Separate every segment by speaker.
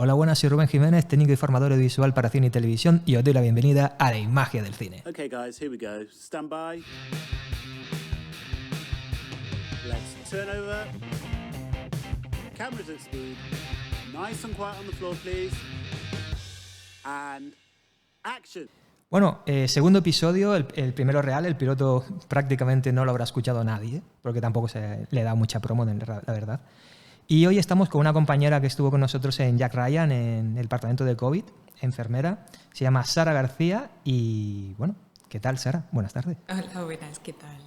Speaker 1: Hola, buenas, soy Rubén Jiménez, técnico y formador audiovisual para cine y televisión, y os doy la bienvenida a la Imagen del cine.
Speaker 2: Okay, guys, here we go. Stand by. Let's turn over. Cameras at speed. Nice and quiet on the floor, please. And action.
Speaker 1: Bueno, segundo episodio, el primero real, el piloto prácticamente no lo habrá escuchado nadie, porque tampoco se le da mucha promo, la verdad. Y hoy estamos con una compañera que estuvo con nosotros en Jack Ryan, en el departamento de COVID, enfermera. Se llama Sara García y, bueno, ¿qué tal, Sara? Buenas tardes.
Speaker 3: Hola, buenas, ¿qué tal?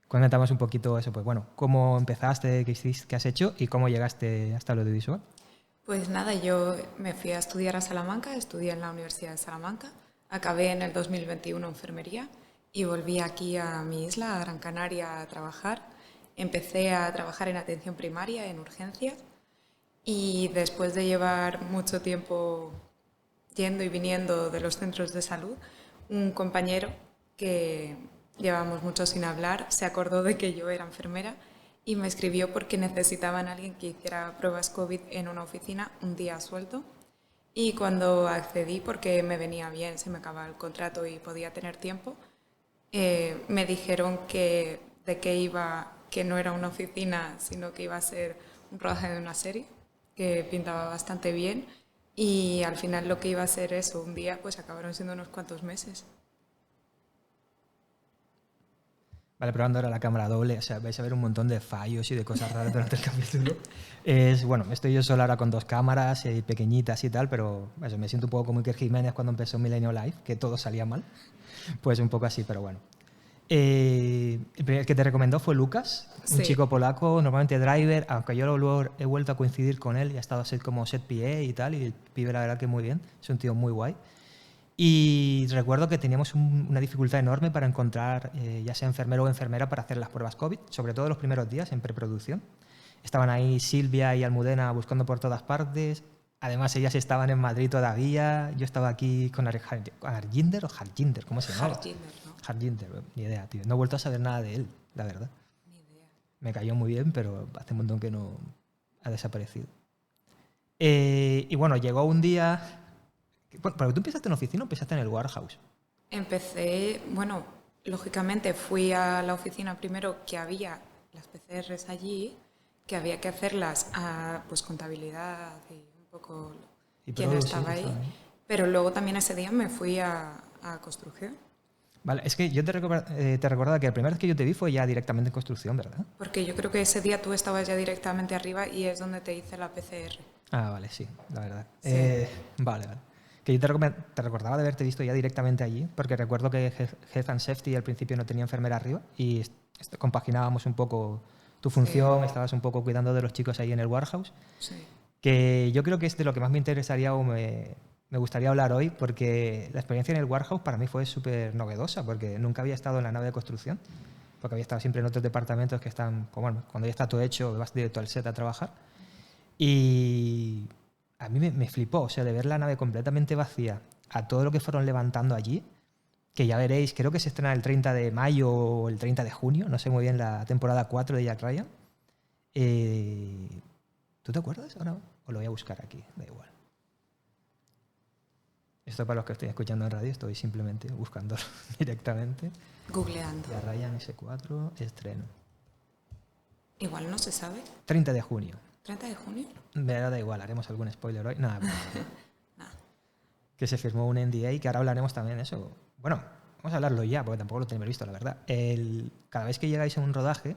Speaker 1: Comentamos un poquito eso, pues bueno, cómo empezaste, qué has hecho y cómo llegaste hasta lo audiovisual.
Speaker 3: Pues nada, yo me fui a estudiar a Salamanca, estudié en la Universidad de Salamanca, acabé en el 2021 enfermería y volví aquí a mi isla, a Gran Canaria, a trabajar. Empecé a trabajar en atención primaria, en urgencias, y después de llevar mucho tiempo yendo y viniendo de los centros de salud, un compañero que llevábamos mucho sin hablar se acordó de que yo era enfermera y me escribió porque necesitaban a alguien que hiciera pruebas COVID en una oficina un día suelto. Y cuando accedí, porque me venía bien, se me acababa el contrato y podía tener tiempo, me dijeron que de qué iba, que no era una oficina, sino que iba a ser un rodaje de una serie, que pintaba bastante bien, y al final lo que iba a ser eso, un día, pues acabaron siendo unos cuantos meses.
Speaker 1: Vale, probando ahora la cámara doble, o sea, vais a ver un montón de fallos y de cosas raras durante el capítulo. Bueno, estoy yo solo ahora con dos cámaras pequeñitas y tal, pero eso, me siento un poco como Iker Jiménez cuando empezó Millennium Live, que todo salía mal. Pues un poco así, pero bueno. El primer que te recomendó fue Lucas, un
Speaker 3: Sí.
Speaker 1: chico polaco, normalmente driver, aunque yo luego he vuelto a coincidir con él y ha estado como set PA y tal, y el pibe la verdad que muy bien, es un tío muy guay. Y recuerdo que teníamos una dificultad enorme para encontrar ya sea enfermero o enfermera para hacer las pruebas COVID, sobre todo los primeros días en preproducción. Estaban ahí Silvia y Almudena buscando por todas partes. Además, ellas estaban en Madrid todavía. Yo estaba aquí con Arjinder o Harjinder, ¿cómo se llama?
Speaker 3: Harjinder, ¿no?
Speaker 1: Harjinder, ni idea, tío. No he vuelto a saber nada de él, la verdad.
Speaker 3: Ni idea.
Speaker 1: Me cayó muy bien, pero hace un montón que no ha desaparecido. Y bueno, llegó un día... Bueno, ¿pero tú empezaste en oficina o empezaste en el warehouse?
Speaker 3: Empecé, bueno, lógicamente fui a la oficina primero que había las PCRs allí, que había que hacerlas a pues contabilidad y un poco
Speaker 1: Y
Speaker 3: quién
Speaker 1: Produ,
Speaker 3: estaba
Speaker 1: sí,
Speaker 3: ahí.
Speaker 1: estaba ahí.
Speaker 3: Pero luego también ese día me fui a construcción,
Speaker 1: Vale, es que yo te recordaba que la primera vez que yo te vi fue ya directamente en construcción, ¿verdad?
Speaker 3: porque yo creo que ese día tú estabas ya directamente arriba y es donde te hice la PCR.
Speaker 1: Ah, vale, sí, la verdad.
Speaker 3: Sí.
Speaker 1: Vale. Que yo te recordaba de haberte visto ya directamente allí, porque recuerdo que Health and Safety al principio no tenía enfermera arriba y compaginábamos un poco tu función, estabas un poco cuidando de los chicos ahí en el warehouse,
Speaker 3: Sí.
Speaker 1: que yo creo que es de lo que más me interesaría o me gustaría hablar hoy, porque la experiencia en el warehouse para mí fue súper novedosa, porque nunca había estado en la nave de construcción, porque había estado siempre en otros departamentos que están, como, bueno, cuando ya está todo hecho, vas directo al set a trabajar. Y a mí me flipó, o sea, de ver la nave completamente vacía, a todo lo que fueron levantando allí, que ya veréis, creo que se estrena el 30 de mayo o el 30 de junio, no sé muy bien, la temporada 4 de Jack Ryan. ¿Tú te acuerdas ahora? O lo voy a buscar aquí, da igual. Esto para los que estoy escuchando en radio, estoy simplemente buscándolo directamente.
Speaker 3: Googleando.
Speaker 1: Jack Ryan S4, estreno.
Speaker 3: Igual no se sabe.
Speaker 1: 30 de junio.
Speaker 3: 30 de junio.
Speaker 1: Me da igual, haremos algún spoiler hoy. Nada,
Speaker 3: Nada.
Speaker 1: que se firmó un NDA, que ahora hablaremos también de eso. Bueno, vamos a hablarlo ya, porque tampoco lo tenéis visto, la verdad. Cada vez que llegáis a un rodaje,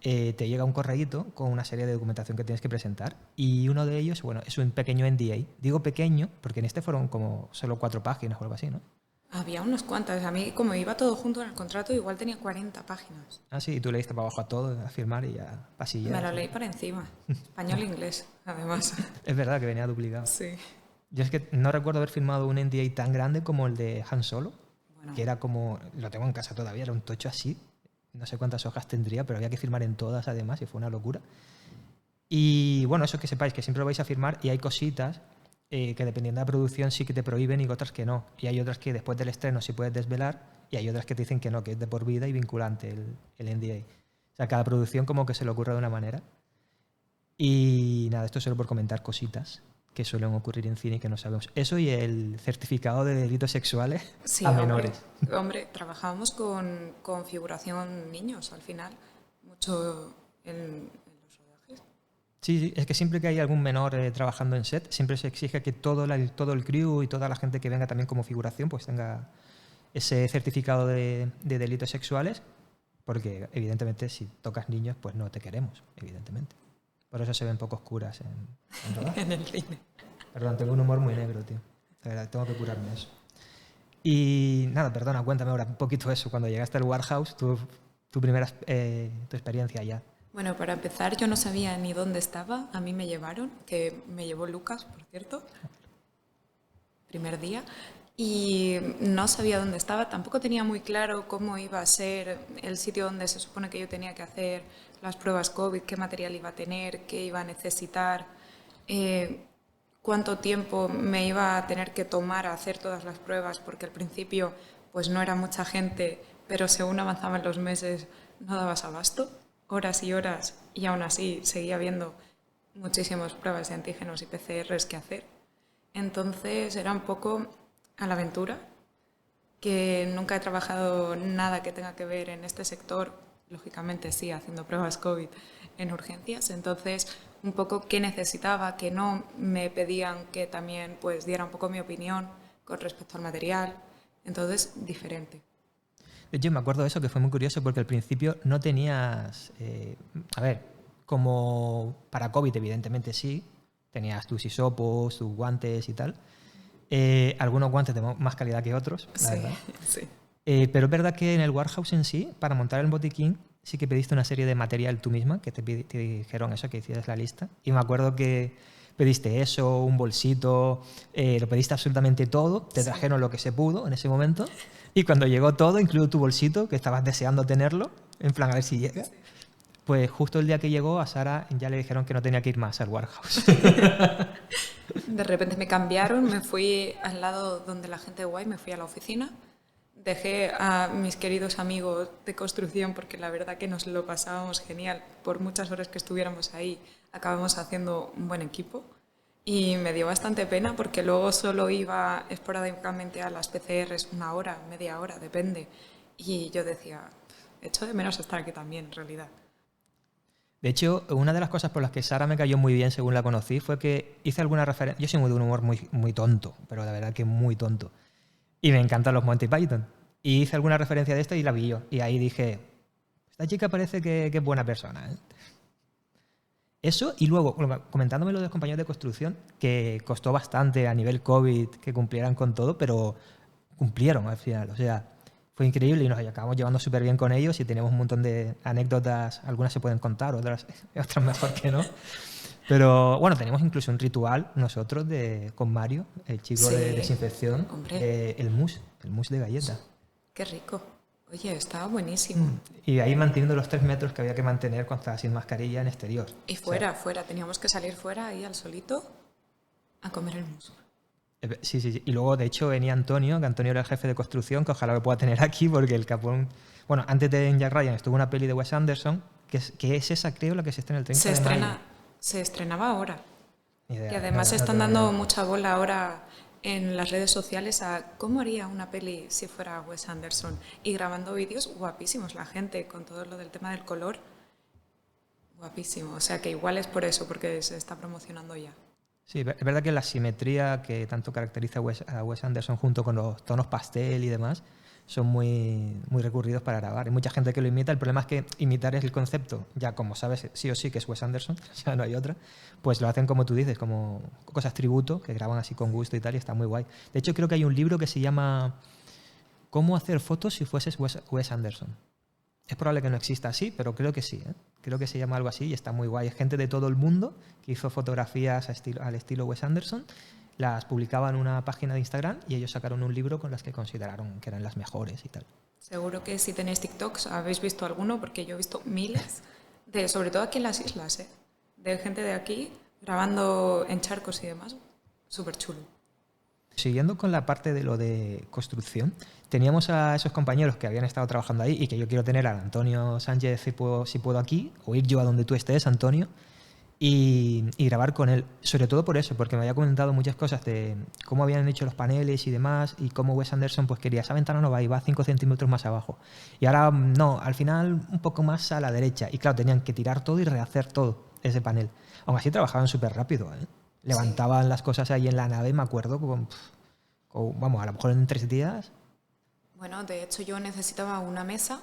Speaker 1: te llega un correíto con una serie de documentación que tienes que presentar, y uno de ellos, bueno, es un pequeño NDA. Digo pequeño porque en este fueron como solo 4 páginas o algo así, ¿no?
Speaker 3: Había unas cuantas. A mí, como iba todo junto en el contrato, igual tenía 40 páginas.
Speaker 1: Ah, sí, y tú leíste para abajo a todo, a firmar y ya pasilla.
Speaker 3: Me lo leí por encima. Español e inglés, además.
Speaker 1: Es verdad que venía duplicado.
Speaker 3: Sí.
Speaker 1: Yo es que no recuerdo haber firmado un NDA tan grande como el de Han Solo,
Speaker 3: Bueno,
Speaker 1: que era como, lo tengo en casa todavía, era un tocho así, no sé cuántas hojas tendría, pero había que firmar en todas además y fue una locura. Y bueno, eso que sepáis, que siempre lo vais a firmar y hay cositas que dependiendo de la producción sí que te prohíben y otras que no. Y hay otras que después del estreno sí puedes desvelar y hay otras que te dicen que no, que es de por vida y vinculante el NDA. O sea, cada producción como que se le ocurre de una manera. Y nada, esto solo por comentar cositas que suelen ocurrir en cine y que no sabemos. Eso y el certificado de delitos sexuales
Speaker 3: Sí,
Speaker 1: a menores.
Speaker 3: Hombre, trabajábamos con figuración niños al final, mucho en los rodajes.
Speaker 1: Sí, es que siempre que hay algún menor trabajando en set, siempre se exige que todo el crew y toda la gente que venga también como figuración pues tenga ese certificado de delitos sexuales, porque evidentemente si tocas niños pues no te queremos, evidentemente. Por eso se ven pocos curas en rodaje.
Speaker 3: En el cine.
Speaker 1: Perdón, tengo un humor muy negro, tío. De verdad, tengo que curarme eso. Y nada, perdona, cuéntame ahora un poquito eso. Cuando llegaste al Warehouse, tu experiencia allá.
Speaker 3: Bueno, para empezar, yo no sabía ni dónde estaba. A mí me llevaron, que me llevó Lucas, por cierto, primer día. Y no sabía dónde estaba. Tampoco tenía muy claro cómo iba a ser el sitio donde se supone que yo tenía que hacer las pruebas COVID, qué material iba a tener, qué iba a necesitar, cuánto tiempo me iba a tener que tomar a hacer todas las pruebas, porque al principio pues no era mucha gente, pero según avanzaban los meses no dabas abasto, horas y horas, y aún así seguía habiendo muchísimas pruebas de antígenos y PCRs que hacer. Entonces era un poco a la aventura, que nunca he trabajado nada que tenga que ver en este sector, lógicamente sí, haciendo pruebas COVID en urgencias, entonces un poco qué necesitaba, que no me pedían que también pues diera un poco mi opinión con respecto al material, entonces diferente.
Speaker 1: De hecho, me acuerdo de eso, que fue muy curioso, porque al principio no tenías... a ver, como para COVID evidentemente sí, tenías tus hisopos, tus guantes y tal, algunos guantes de más calidad que otros, la verdad.
Speaker 3: Sí.
Speaker 1: Pero es verdad que en el Warehouse en sí, para montar el botiquín, sí que pediste una serie de material tú misma, que te dijeron eso, que hicieras la lista. Y me acuerdo que pediste eso, un bolsito, lo pediste absolutamente todo, te trajeron lo que se pudo en ese momento. Y cuando llegó todo, incluido tu bolsito, que estabas deseando tenerlo, en plan a ver si llega, pues justo el día que llegó a Sara ya le dijeron que no tenía que ir más al Warehouse.
Speaker 3: De repente me cambiaron, me fui al lado donde la gente guay, me fui a la oficina. Dejé a mis queridos amigos de construcción porque la verdad que nos lo pasábamos genial. Por muchas horas que estuviéramos ahí, acabamos haciendo un buen equipo. Y me dio bastante pena porque luego solo iba esporádicamente a las PCRs una hora, media hora, depende. Y yo decía, echo de menos estar aquí también, en realidad.
Speaker 1: De hecho, una de las cosas por las que Sara me cayó muy bien según la conocí fue que hice alguna referencia... Yo soy muy de un humor muy tonto, pero la verdad que muy tonto. Y me encantan los Monty Python. Y hice alguna referencia de esto y la vi yo. Y ahí dije, esta chica parece que es buena persona, ¿eh? Eso, y luego, comentándome lo de los compañeros de construcción, que costó bastante a nivel COVID que cumplieran con todo, pero cumplieron al final. O sea, fue increíble y nos acabamos llevando súper bien con ellos y tenemos un montón de anécdotas. Algunas se pueden contar, otras mejor que no. Pero bueno, tenemos incluso un ritual nosotros con Mario, el chico de desinfección, el mousse de galleta.
Speaker 3: Qué rico. Oye, estaba buenísimo.
Speaker 1: Y ahí manteniendo los 3 metros que había que mantener cuando estaba sin mascarilla en exterior.
Speaker 3: Y fuera, teníamos que salir fuera ahí al solito a comer el mousse.
Speaker 1: Sí. Y luego, de hecho, venía Antonio, que Antonio era el jefe de construcción, que ojalá lo pueda tener aquí, porque el capón... Bueno, antes de Jack Ryan estuvo una peli de Wes Anderson, que es esa, creo, la que se estrena el 30 de mayo.
Speaker 3: Se estrenaba ahora.
Speaker 1: Idea,
Speaker 3: y además están dando mucha bola ahora en las redes sociales a cómo haría una peli si fuera Wes Anderson. Y grabando vídeos guapísimos la gente, con todo lo del tema del color. Guapísimo. O sea que igual es por eso, porque se está promocionando ya.
Speaker 1: Sí, es verdad que la simetría que tanto caracteriza a Wes Anderson junto con los tonos pastel y demás son muy recurridos para grabar. Hay mucha gente que lo imita. El problema es que imitar es el concepto. Ya como sabes, sí o sí que es Wes Anderson, ya no hay otra. Pues lo hacen como tú dices, como cosas tributo, que graban así con gusto y tal, y está muy guay. De hecho, creo que hay un libro que se llama ¿Cómo hacer fotos si fueses Wes Anderson? Es probable que no exista así, pero creo que sí, ¿eh? Creo que se llama algo así y está muy guay. Es gente de todo el mundo que hizo fotografías al estilo Wes Anderson, las publicaba en una página de Instagram y ellos sacaron un libro con las que consideraron que eran las mejores y tal.
Speaker 3: Seguro que si tenéis TikToks habéis visto alguno, porque yo he visto miles, sobre todo aquí en las islas, de gente de aquí grabando en charcos y demás. Súper chulo.
Speaker 1: Siguiendo con la parte de lo de construcción, teníamos a esos compañeros que habían estado trabajando ahí y que yo quiero tener a Antonio Sánchez si puedo aquí, o ir yo a donde tú estés, Antonio. y grabar con él. Sobre todo por eso, porque me había comentado muchas cosas de cómo habían hecho los paneles y demás, y cómo Wes Anderson pues quería, esa ventana no va y va 5 centímetros más abajo. Y ahora no, al final un poco más a la derecha. Y claro, tenían que tirar todo y rehacer todo ese panel. Aún así trabajaban súper rápido, ¿eh? Levantaban las cosas ahí en la nave, me acuerdo, vamos, a lo mejor en 3 días.
Speaker 3: Bueno, de hecho yo necesitaba una mesa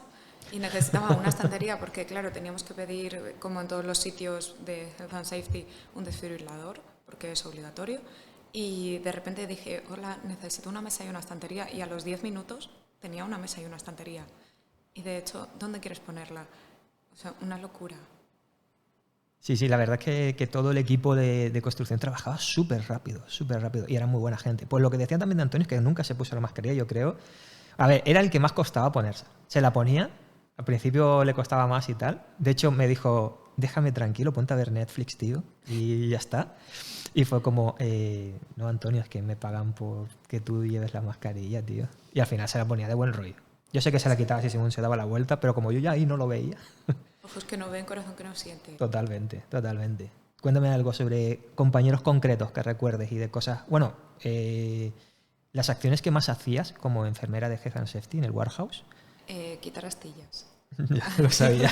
Speaker 3: y necesitaba una estantería porque, claro, teníamos que pedir, como en todos los sitios de Health and Safety, un desfibrilador, porque es obligatorio. Y de repente dije, hola, necesito una mesa y una estantería. Y a los 10 minutos tenía una mesa y una estantería. Y de hecho, ¿dónde quieres ponerla? O sea, una locura.
Speaker 1: Sí, la verdad es que todo el equipo de construcción trabajaba súper rápido y era muy buena gente. Pues lo que decía también de Antonio es que nunca se puso la mascarilla, yo creo. A ver, era el que más costaba ponerse. Se la ponía, al principio le costaba más y tal. De hecho, me dijo, déjame tranquilo, ponte a ver Netflix, tío, y ya está. Y fue como, no, Antonio, es que me pagan por que tú lleves la mascarilla, tío. Y al final se la ponía de buen rollo. Yo sé que se la quitaba si según se daba la vuelta, pero como yo ya ahí no lo veía.
Speaker 3: Ojos que no ven, corazón que no siente.
Speaker 1: Totalmente. Cuéntame algo sobre compañeros concretos que recuerdes y de cosas... Bueno, las acciones que más hacías como enfermera de Health and Safety en el warehouse.
Speaker 3: Quitar astillas.
Speaker 1: Ya lo sabía.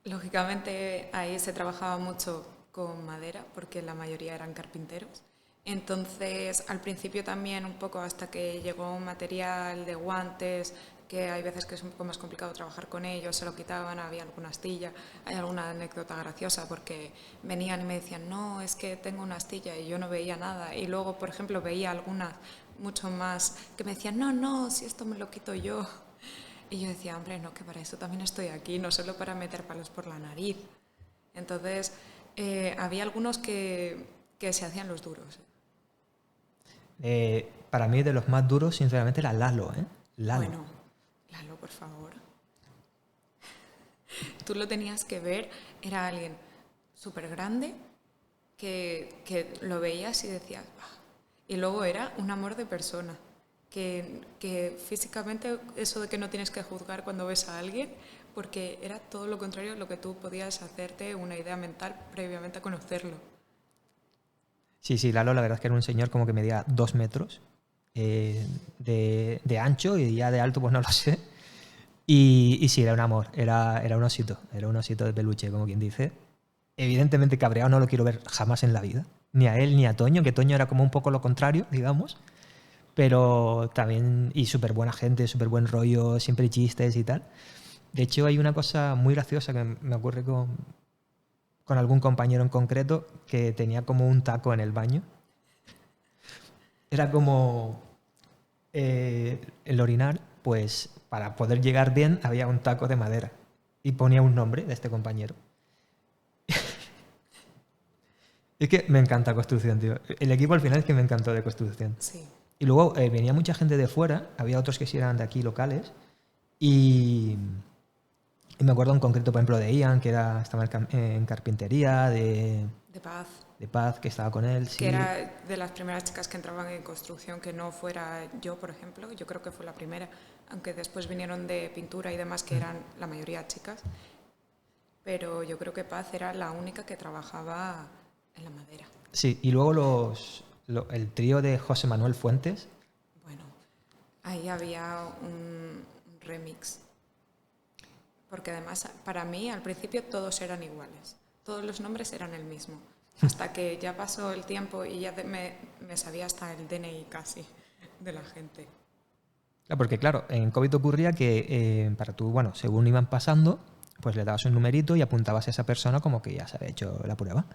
Speaker 3: Lógicamente ahí se trabajaba mucho con madera porque la mayoría eran carpinteros. Entonces al principio también un poco hasta que llegó un material de guantes que hay veces que es un poco más complicado trabajar con ellos, se lo quitaban, había alguna astilla. Hay alguna anécdota graciosa porque venían y me decían, no, es que tengo una astilla y yo no veía nada. Y luego, por ejemplo, veía algunas mucho más que me decían, no, si esto me lo quito yo. Y yo decía, hombre, no, que para eso también estoy aquí, no solo para meter palos por la nariz. Entonces, había algunos que se hacían los duros.
Speaker 1: Para mí, de los más duros, sinceramente, era Lalo, ¿eh? Lalo.
Speaker 3: Bueno, Lalo, por favor. Tú lo tenías que ver, era alguien súper grande que lo veías y decías, bah. Y luego era un amor de persona. Que físicamente eso de que no tienes que juzgar cuando ves a alguien, porque era todo lo contrario a lo que tú podías hacerte una idea mental previamente a conocerlo.
Speaker 1: Sí, Lalo, la verdad es que era un señor como que medía 2 metros de ancho y ya de alto, pues no lo sé. Y sí, era un amor, era un osito de peluche, como quien dice. Evidentemente cabreado no lo quiero ver jamás en la vida, ni a él ni a Toño, que Toño era como un poco lo contrario, digamos. Pero también, y súper buena gente, súper buen rollo, siempre chistes y tal. De hecho, hay una cosa muy graciosa que me ocurre con algún compañero en concreto que tenía como un taco en el baño. Era como el orinar, pues para poder llegar bien había un taco de madera y ponía un nombre de este compañero. Es que me encanta construcción, tío. El equipo al final es que me encantó de construcción.
Speaker 3: Sí.
Speaker 1: Y luego venía mucha gente de fuera, había otros que sí eran de aquí locales, y me acuerdo en concreto, por ejemplo, de Ian, que estaba en carpintería, de Paz, que estaba con él. Sí.
Speaker 3: Que era de las primeras chicas que entraban en construcción, que no fuera yo, por ejemplo. Yo creo que fue la primera, aunque después vinieron de pintura y demás, que eran la mayoría chicas. Pero yo creo que Paz era la única que trabajaba en la madera.
Speaker 1: Sí, y luego el trío de José Manuel Fuentes.
Speaker 3: Bueno, ahí había un remix. Porque además, para mí, al principio todos eran iguales. Todos los nombres eran el mismo. Hasta que ya pasó el tiempo y ya me sabía hasta el DNI casi de la gente.
Speaker 1: Porque claro, en COVID ocurría que para tú, bueno, según iban pasando, pues le dabas un numerito y apuntabas a esa persona como que ya se había hecho la prueba.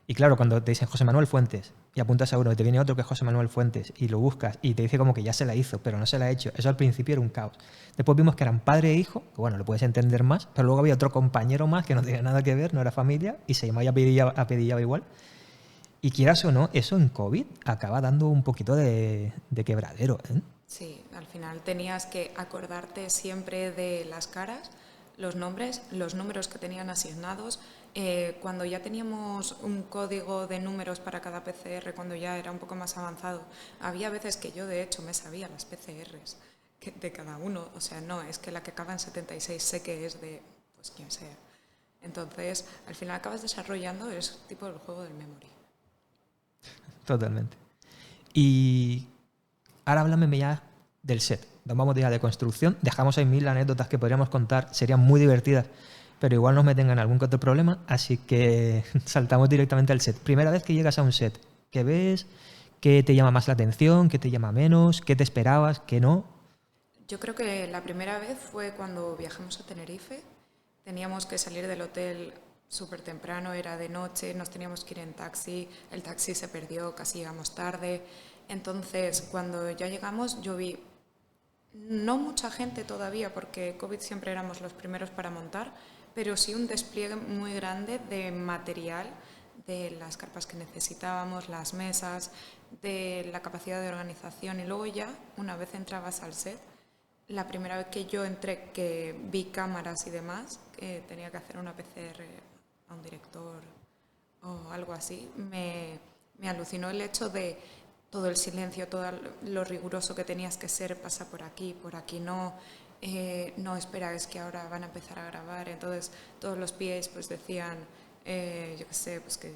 Speaker 1: Y claro, cuando te dicen José Manuel Fuentes y apuntas a uno y te viene otro que es José Manuel Fuentes y lo buscas y te dice como que ya se la hizo, pero no se la ha hecho, eso al principio era un caos. Después vimos que eran padre e hijo, que bueno, lo puedes entender más, pero luego había otro compañero más que no tenía nada que ver, no era familia y se llamaba y apellidaba igual. Y quieras o no, eso en COVID acaba dando un poquito de quebradero, ¿eh?
Speaker 3: Sí, al final tenías que acordarte siempre de las caras, los nombres, los números que tenían asignados. Cuando ya teníamos un código de números para cada PCR, cuando ya era un poco más avanzado, había veces que yo de hecho me sabía las PCRs de cada uno. O sea, no, es que la que acaba en 76 sé que es de, pues quien sea. Entonces, al final acabas desarrollando ese tipo del juego del memory.
Speaker 1: Totalmente. Y ahora háblame ya del set. Nos vamos ya de construcción. Dejamos ahí 1000 anécdotas que podríamos contar. Serían muy divertidas, pero igual nos meten en algún que otro problema. Así que saltamos directamente al set. Primera vez que llegas a un set, ¿qué ves? ¿Qué te llama más la atención? ¿Qué te llama menos? ¿Qué te esperabas? ¿Qué no?
Speaker 3: Yo creo que la primera vez fue cuando viajamos a Tenerife. Teníamos que salir del hotel súper temprano, era de noche, nos teníamos que ir en taxi, el taxi se perdió, casi llegamos tarde. Entonces, cuando ya llegamos, yo vi no mucha gente todavía, porque COVID siempre éramos los primeros para montar, pero sí un despliegue muy grande de material, de las carpas que necesitábamos, las mesas, de la capacidad de organización. Y luego ya, una vez entrabas al set, la primera vez que yo entré, que vi cámaras y demás, que tenía que hacer una PCR a un director o algo así, me alucinó el hecho de todo el silencio, todo lo riguroso que tenías que ser, pasa por aquí no, no espera, es que ahora van a empezar a grabar. Entonces todos los PAs pues decían, yo qué sé, pues que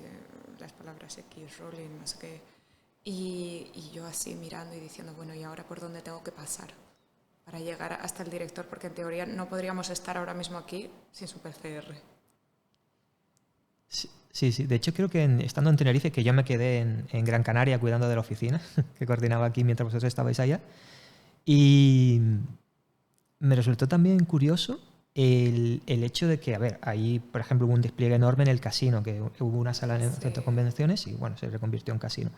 Speaker 3: las palabras X, rolling, no sé qué, y yo así mirando y diciendo, bueno, ¿y ahora por dónde tengo que pasar para llegar hasta el director? Porque en teoría no podríamos estar ahora mismo aquí sin su PCR.
Speaker 1: Sí, sí. De hecho, creo que estando en Tenerife, que yo me quedé en Gran Canaria cuidando de la oficina, que coordinaba aquí mientras vosotros estabais allá, y me resultó también curioso el hecho de que, a ver, ahí, por ejemplo, hubo un despliegue enorme en el casino, que hubo una sala en el centro de convenciones y, bueno, se reconvirtió en casino.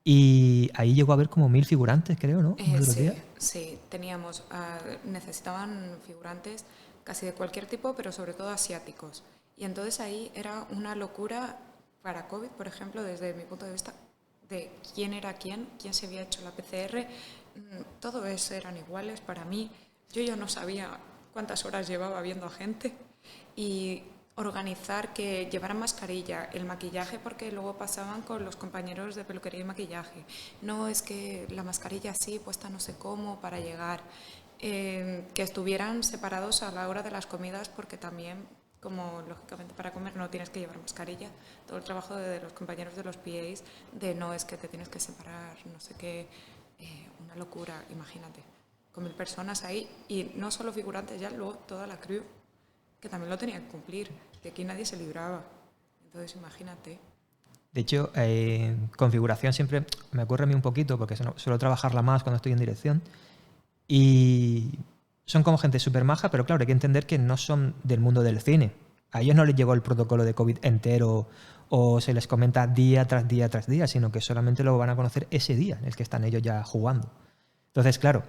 Speaker 1: Y ahí llegó a haber como 1000 figurantes, creo, ¿no?
Speaker 3: Sí, teníamos, necesitaban figurantes casi de cualquier tipo, pero sobre todo asiáticos. Y entonces ahí era una locura para COVID, por ejemplo, desde mi punto de vista, de quién era quién se había hecho la PCR. Todos eran iguales para mí. Yo ya no sabía cuántas horas llevaba viendo a gente. Y organizar que llevaran mascarilla, el maquillaje, porque luego pasaban con los compañeros de peluquería y maquillaje. No, es que la mascarilla así, puesta no sé cómo, para llegar. Que estuvieran separados a la hora de las comidas, porque también, como lógicamente para comer no tienes que llevar mascarilla, todo el trabajo de los compañeros de los PAs, de no, es que te tienes que separar, no sé qué, una locura, imagínate, con 1000 personas ahí, y no solo figurantes, ya luego toda la crew, que también lo tenían que cumplir, que aquí nadie se libraba. Entonces, imagínate.
Speaker 1: De hecho, configuración siempre me ocurre a mí un poquito, porque suelo trabajarla más cuando estoy en dirección, y son como gente súper maja, pero claro, hay que entender que no son del mundo del cine. A ellos no les llegó el protocolo de COVID entero o se les comenta día tras día tras día, sino que solamente lo van a conocer ese día en el que están ellos ya jugando. Entonces, claro,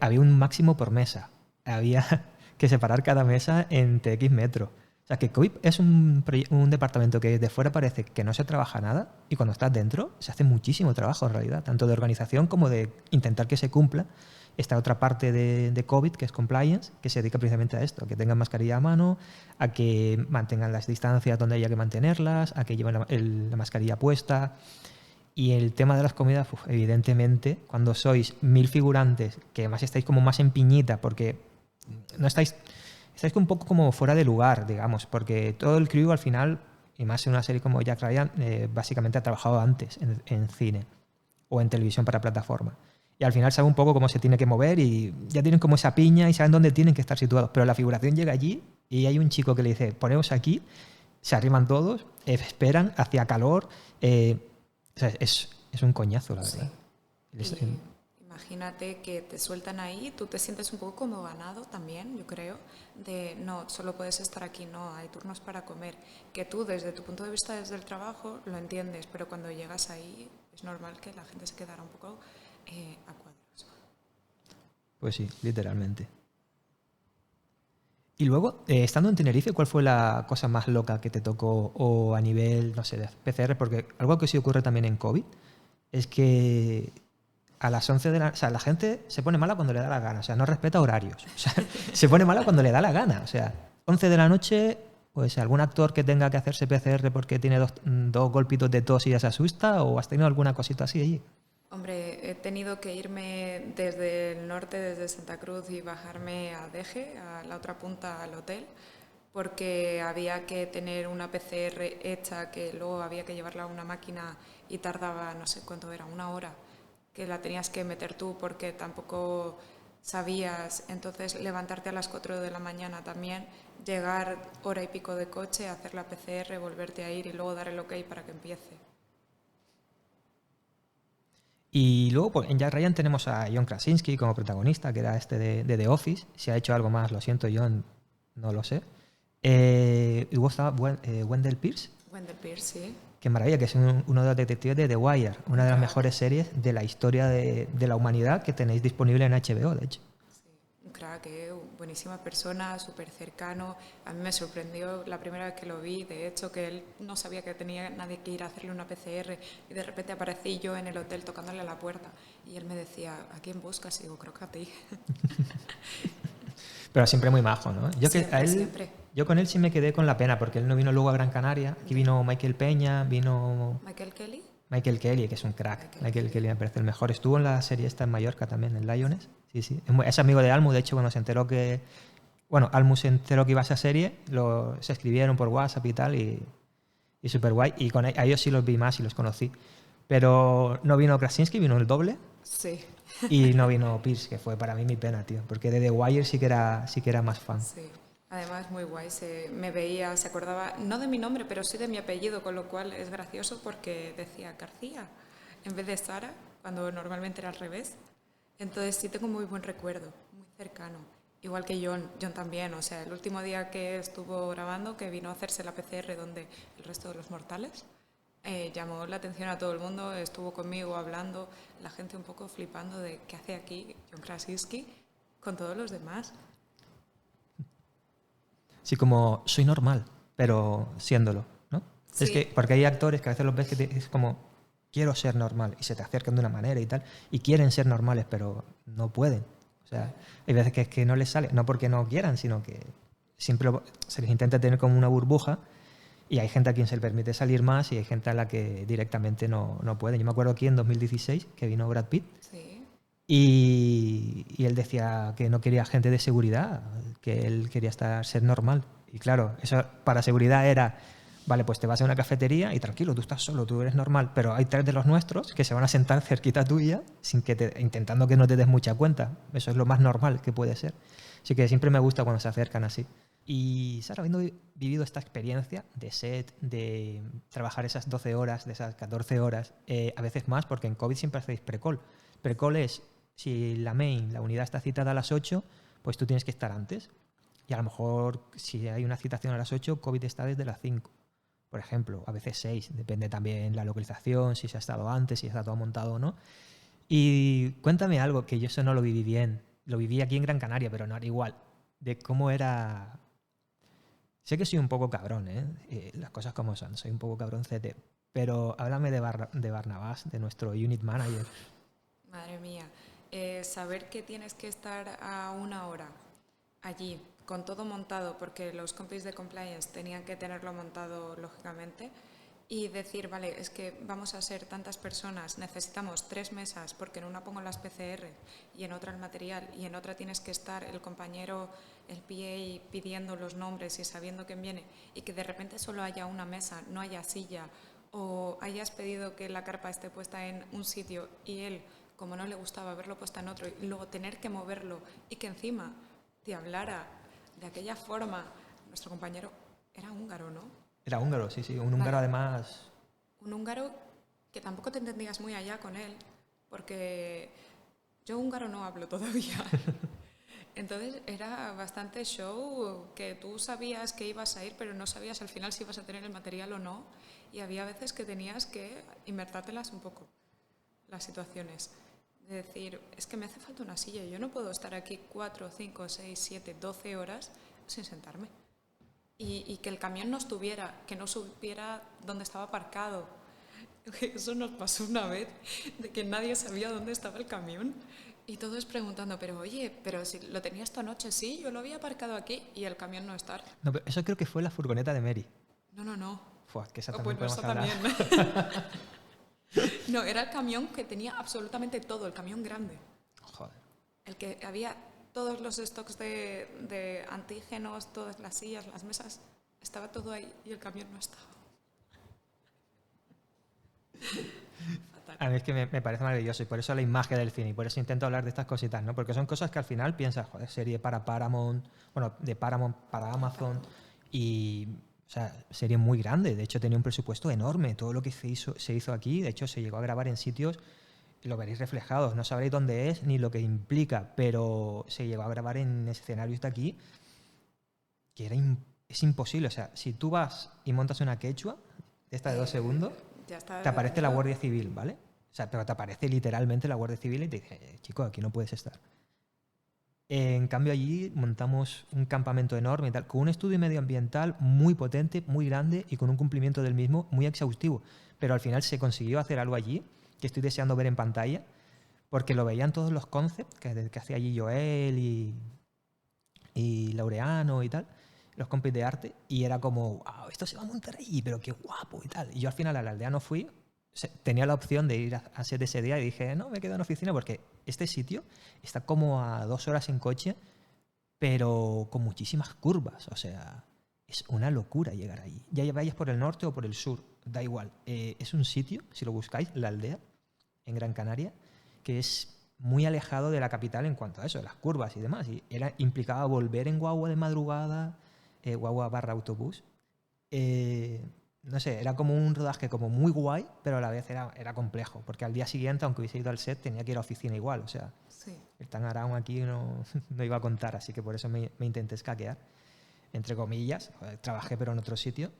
Speaker 1: había un máximo por mesa. Había que separar cada mesa entre X metros. O sea, que COVID es un departamento que de fuera parece que no se trabaja nada y cuando estás dentro se hace muchísimo trabajo en realidad, tanto de organización como de intentar que se cumpla esta otra parte de COVID, que es compliance, que se dedica precisamente a esto, a que tengan mascarilla a mano, a que mantengan las distancias donde haya que mantenerlas, a que lleven la mascarilla puesta. Y el tema de las comidas, evidentemente, cuando sois 1000 figurantes, que además estáis como más en piñita, porque no estáis un poco como fuera de lugar, digamos, porque todo el crew al final, y más en una serie como Jack Ryan, básicamente ha trabajado antes en cine o en televisión para plataforma. Y al final sabe un poco cómo se tiene que mover y ya tienen como esa piña y saben dónde tienen que estar situados. Pero la figuración llega allí y hay un chico que le dice, ponemos aquí, se arriman todos, esperan, hacía calor. O sea, es un coñazo, la verdad.
Speaker 3: Sí. Imagínate que te sueltan ahí, tú te sientes un poco como ganado también, yo creo, de no, solo puedes estar aquí, no, hay turnos para comer, que tú desde tu punto de vista, desde el trabajo, lo entiendes, pero cuando llegas ahí es normal que la gente se quedara un poco a cuadros.
Speaker 1: Pues sí, literalmente. Y luego, estando en Tenerife, ¿cuál fue la cosa más loca que te tocó o a nivel, no sé, de PCR? Porque algo que sí ocurre también en COVID es que a las 11 de la... O sea, la gente se pone mala cuando le da la gana, o sea, no respeta horarios. O sea, se pone mala cuando le da la gana. O sea, 11 de la noche, pues algún actor que tenga que hacerse PCR porque tiene dos golpitos de tos y ya se asusta, o has tenido alguna cosita así allí.
Speaker 3: Hombre, he tenido que irme desde el norte, desde Santa Cruz, y bajarme a Deje, a la otra punta al hotel, porque había que tener una PCR hecha que luego había que llevarla a una máquina y tardaba, no sé cuánto era, 1 hora, que la tenías que meter tú porque tampoco sabías. Entonces levantarte a las 4 de la mañana también, llegar hora y pico de coche, hacer la PCR, volverte a ir y luego dar el ok para que empiece.
Speaker 1: Y luego pues, en Jack Ryan tenemos a John Krasinski como protagonista, que era este de The Office. Si ha hecho algo más, lo siento, John, no lo sé. Y luego estaba Wendell Pierce.
Speaker 3: Wendell Pierce, sí.
Speaker 1: Qué maravilla, que es uno de los detectives de The Wire, una de las mejores series de la historia de la humanidad que tenéis disponible en HBO, de hecho.
Speaker 3: Sí, un crack, buenísima persona, súper cercano. A mí me sorprendió la primera vez que lo vi, de hecho, que él no sabía que tenía nadie que ir a hacerle una PCR y de repente aparecí yo en el hotel tocándole a la puerta y él me decía, ¿a quién buscas? Y digo, creo que a ti.
Speaker 1: Pero siempre muy majo, ¿no?
Speaker 3: Siempre.
Speaker 1: Yo con él sí me quedé con la pena, porque él no vino luego a Gran Canaria. Aquí vino Michael Peña, vino
Speaker 3: ¿Michael Kelly?
Speaker 1: Michael Kelly, que es un crack. Michael Kelly me parece el mejor. Estuvo en la serie esta en Mallorca también, en Lions. Sí, sí. Es amigo de Almu, de hecho, cuando se enteró que... Bueno, Almu se enteró que iba a esa serie, se escribieron por WhatsApp y tal, y súper guay. Y a ellos sí los vi más y los conocí. Pero no vino Krasinski, vino el doble.
Speaker 3: Sí.
Speaker 1: Y no vino Pierce, que fue para mí mi pena, tío. Porque de The Wire sí que era más fan.
Speaker 3: Sí. Además, muy guay. Me veía, se acordaba, no de mi nombre, pero sí de mi apellido, con lo cual es gracioso porque decía García en vez de Sara, cuando normalmente era al revés. Entonces sí tengo muy buen recuerdo, muy cercano. Igual que John también. O sea, el último día que estuvo grabando, que vino a hacerse la PCR donde el resto de los mortales, llamó la atención a todo el mundo, estuvo conmigo hablando, la gente un poco flipando de qué hace aquí John Krasinski con todos los demás.
Speaker 1: Sí, como soy normal, pero siéndolo, ¿no?
Speaker 3: Sí.
Speaker 1: Es que, porque hay actores que a veces los ves que es como, quiero ser normal, y se te acercan de una manera y tal, y quieren ser normales, pero no pueden. O sea, hay veces que es que no les sale, no porque no quieran, sino que siempre se les intenta tener como una burbuja, y hay gente a quien se le permite salir más y hay gente a la que directamente no pueden. Yo me acuerdo aquí en 2016 que vino Brad Pitt.
Speaker 3: Sí.
Speaker 1: Y él decía que no quería gente de seguridad, que él quería ser normal. Y claro, eso para seguridad era, vale, pues te vas a una cafetería y tranquilo, tú estás solo, tú eres normal, pero hay 3 de los nuestros que se van a sentar cerquita tuya intentando que no te des mucha cuenta. Eso es lo más normal que puede ser. Así que siempre me gusta cuando se acercan así. Y Sara, habiendo vivido esta experiencia de set, de trabajar esas 12 horas, de esas 14 horas, a veces más, porque en COVID siempre hacéis pre-call. Pre-call es, si la unidad está citada a las 8, pues tú tienes que estar antes. Y a lo mejor, si hay una citación a las 8, COVID está desde las 5, por ejemplo, a veces 6, depende también la localización, si se ha estado antes, si está todo montado o no. Y cuéntame algo, que yo eso no lo viví bien. Lo viví aquí en Gran Canaria, pero no era igual. De cómo era... Sé que soy un poco cabrón, las cosas como son, soy un poco cabroncete. Pero háblame de Barnabás, de nuestro unit manager.
Speaker 3: Madre mía. Saber que tienes que estar a 1 hora allí, con todo montado, porque los compis de compliance tenían que tenerlo montado lógicamente, y decir, vale, es que vamos a ser tantas personas, necesitamos 3 mesas, porque en una pongo las PCR y en otra el material, y en otra tienes que estar el compañero, el PA, pidiendo los nombres y sabiendo quién viene, y que de repente solo haya una mesa, no haya silla, o hayas pedido que la carpa esté puesta en un sitio y él, como no le gustaba verlo puesta en otro, y luego tener que moverlo y que encima te hablara de aquella forma. Nuestro compañero era húngaro, ¿no?
Speaker 1: Era húngaro, sí, sí, un húngaro además...
Speaker 3: Un húngaro que tampoco te entendías muy allá con él, porque yo húngaro no hablo todavía. Entonces era bastante show, que tú sabías que ibas a ir, pero no sabías al final si ibas a tener el material o no, y había veces que tenías que inventártelas un poco, las situaciones. De decir, es que me hace falta una silla, yo no puedo estar aquí 4, 5, 6, 7, 12 horas sin sentarme. Y que el camión no estuviera, que no supiera dónde estaba aparcado. Eso nos pasó una vez, de que nadie sabía dónde estaba el camión. Y todos preguntando, pero oye, pero si lo tenías esta noche, sí, yo lo había aparcado aquí y el camión no está.
Speaker 1: No, pero eso creo que fue la furgoneta de Mary.
Speaker 3: No.
Speaker 1: Fua, que esa también
Speaker 3: Bueno,
Speaker 1: podemos
Speaker 3: eso
Speaker 1: hablar.
Speaker 3: también. No, era el camión que tenía absolutamente todo, el camión grande.
Speaker 1: Joder.
Speaker 3: El que había todos los stocks de antígenos, todas las sillas, las mesas, estaba todo ahí y el camión no estaba.
Speaker 1: A mí es que me parece maravilloso y por eso la imagen del cine y por eso intento hablar de estas cositas, ¿no? Porque son cosas que al final piensas, joder, serie para Paramount, bueno, de Paramount para Amazon y, o sea, serie muy grande. De hecho, tenía un presupuesto enorme. Todo lo que se hizo aquí, de hecho, se llegó a grabar en sitios, lo veréis reflejados, no sabréis dónde es ni lo que implica, pero se llegó a grabar en escenarios de aquí que es imposible. O sea, si tú vas y montas una quechua, esta de 2 segundos,
Speaker 3: Ya está,
Speaker 1: te aparece la Guardia Civil, ¿vale? O sea, pero te aparece literalmente la Guardia Civil y te dice, chico, aquí no puedes estar. En cambio, allí montamos un campamento enorme y tal, con un estudio medioambiental muy potente, muy grande y con un cumplimiento del mismo muy exhaustivo. Pero al final se consiguió hacer algo allí que estoy deseando ver en pantalla, porque lo veían todos los concepts que hacía allí Joel y Laureano y tal, los compis de arte, y era como, wow, esto se va a montar allí, pero qué guapo y tal. Y yo al final a la aldea no fui, tenía la opción de ir a set ese día y dije, no, me quedo en oficina porque este sitio está como a 2 horas en coche, pero con muchísimas curvas, o sea, es una locura llegar allí. Ya vayas por el norte o por el sur, da igual. Es un sitio, si lo buscáis, la aldea, en Gran Canaria, que es muy alejado de la capital en cuanto a eso, las curvas y demás. Y implicaba volver en guagua de madrugada, guagua barra autobús. No sé, era como un rodaje como muy guay, pero a la vez era complejo, porque al día siguiente, aunque hubiese ido al set, tenía que ir a oficina igual. O sea,
Speaker 3: Sí.
Speaker 1: el Tangarán aquí no iba a contar, así que por eso me intenté escaquear, entre comillas. Joder, trabajé pero en otro sitio.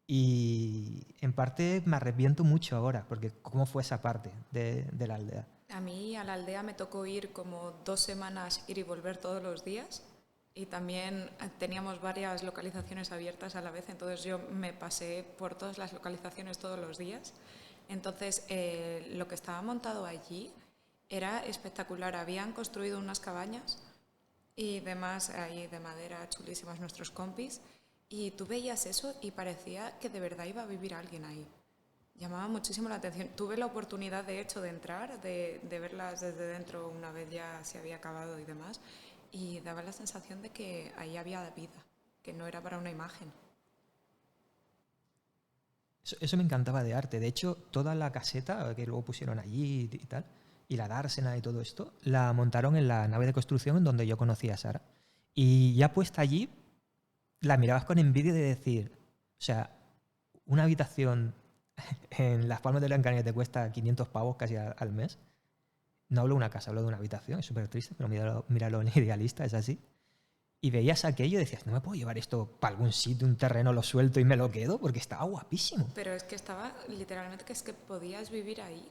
Speaker 1: Y en parte me arrepiento mucho ahora, porque cómo fue esa parte de la aldea.
Speaker 3: A mí a la aldea me tocó ir como 2 semanas, ir y volver todos los días. Y también teníamos varias localizaciones abiertas a la vez, entonces yo me pasé por todas las localizaciones todos los días. Entonces, lo que estaba montado allí era espectacular. Habían construido unas cabañas y demás ahí de madera chulísimas nuestros compis. Y tú veías eso y parecía que de verdad iba a vivir alguien ahí. Llamaba muchísimo la atención. Tuve la oportunidad, de hecho, de entrar, de verlas desde dentro una vez ya se había acabado y demás, y daba la sensación de que ahí había vida, que no era para una imagen.
Speaker 1: Eso me encantaba de arte. De hecho, toda la caseta que luego pusieron allí y tal, y la dársena y todo esto, la montaron en la nave de construcción en donde yo conocí a Sara. Y ya puesta allí, la mirabas con envidia de decir, o sea, una habitación en Las Palmas de Gran Canaria te cuesta 500 pavos casi al mes. No hablo de una casa, hablo de una habitación, es súper triste, pero míralo en idealista, es así. Y veías aquello y decías, no me puedo llevar esto para algún sitio, un terreno, lo suelto y me lo quedo, porque estaba guapísimo.
Speaker 3: Pero es que estaba literalmente que es que podías vivir ahí.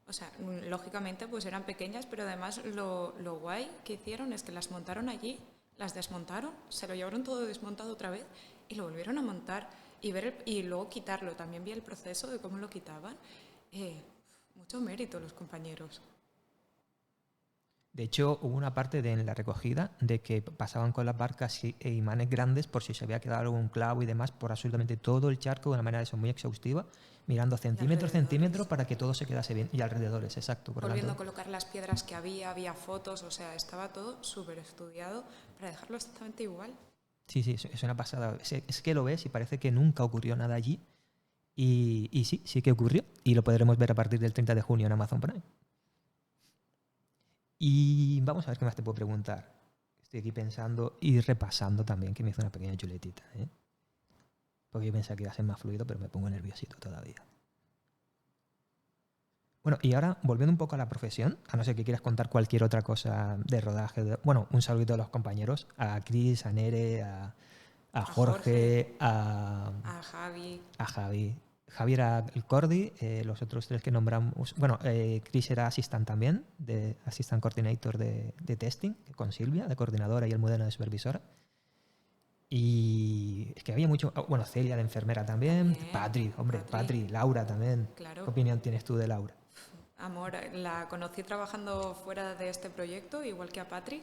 Speaker 3: O sea, lógicamente pues eran pequeñas, pero además lo guay que hicieron es que las montaron allí, las desmontaron, se lo llevaron todo desmontado otra vez y lo volvieron a montar y luego quitarlo. También vi el proceso de cómo lo quitaban. Mucho mérito los compañeros.
Speaker 1: De hecho, hubo una parte en la recogida de que pasaban con las barcas e imanes grandes por si se había quedado algún clavo y demás por absolutamente todo el charco de una manera muy exhaustiva, mirando centímetros para que todo se quedase bien. Y alrededores, exacto.
Speaker 3: Volviendo a colocar las piedras que había fotos, o sea, estaba todo súper estudiado para dejarlo exactamente igual.
Speaker 1: Sí, es una pasada. Es que lo ves y parece que nunca ocurrió nada allí. Y sí que ocurrió. Y lo podremos ver a partir del 30 de junio en Amazon Prime. Y vamos a ver qué más te puedo preguntar. Estoy aquí pensando y repasando también, que me hizo una pequeña chuletita, ¿eh? Porque yo pensaba que iba a ser más fluido, pero me pongo nerviosito todavía. Bueno, y ahora, volviendo un poco a la profesión, a no ser que quieras contar cualquier otra cosa de rodaje. Bueno, un saludito a los compañeros, a Chris, a Nere, a Jorge, a Javi. Javi era el Cordi, los otros 3 que nombramos. Bueno, Chris era assistant también, assistant coordinator de testing, con Silvia, de coordinadora y el modelo de supervisora. Y es que había mucho. Bueno, Celia, de enfermera también. Patri, Laura también.
Speaker 3: Claro.
Speaker 1: ¿Qué opinión tienes tú de Laura?
Speaker 3: Amor, la conocí trabajando fuera de este proyecto, igual que a Patri.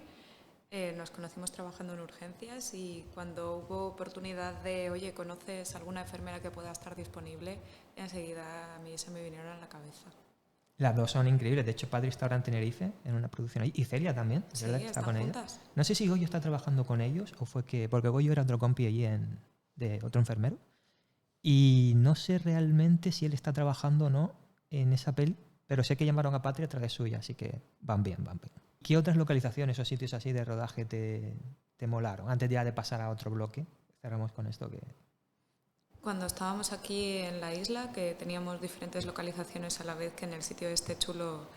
Speaker 3: Nos conocimos trabajando en urgencias y cuando hubo oportunidad de, oye, ¿conoces alguna enfermera que pueda estar disponible? Enseguida a mí se me vinieron a la cabeza.
Speaker 1: Las dos son increíbles. De hecho, Patri está ahora en Tenerife, en una producción ahí. Y Celia también, es
Speaker 3: Sí,
Speaker 1: verdad que está con ella.
Speaker 3: juntas.
Speaker 1: No sé si Goyo está trabajando con ellos o fue que... Porque Goyo era otro compi allí de otro enfermero. Y no sé realmente si él está trabajando o no en esa peli, pero sé que llamaron a Patri a través suya, así que van bien, van bien. ¿Qué otras localizaciones o sitios así de rodaje te molaron? Antes ya de pasar a otro bloque, cerramos con esto que...
Speaker 3: Cuando estábamos aquí en la isla, que teníamos diferentes localizaciones a la vez que en el sitio este chulo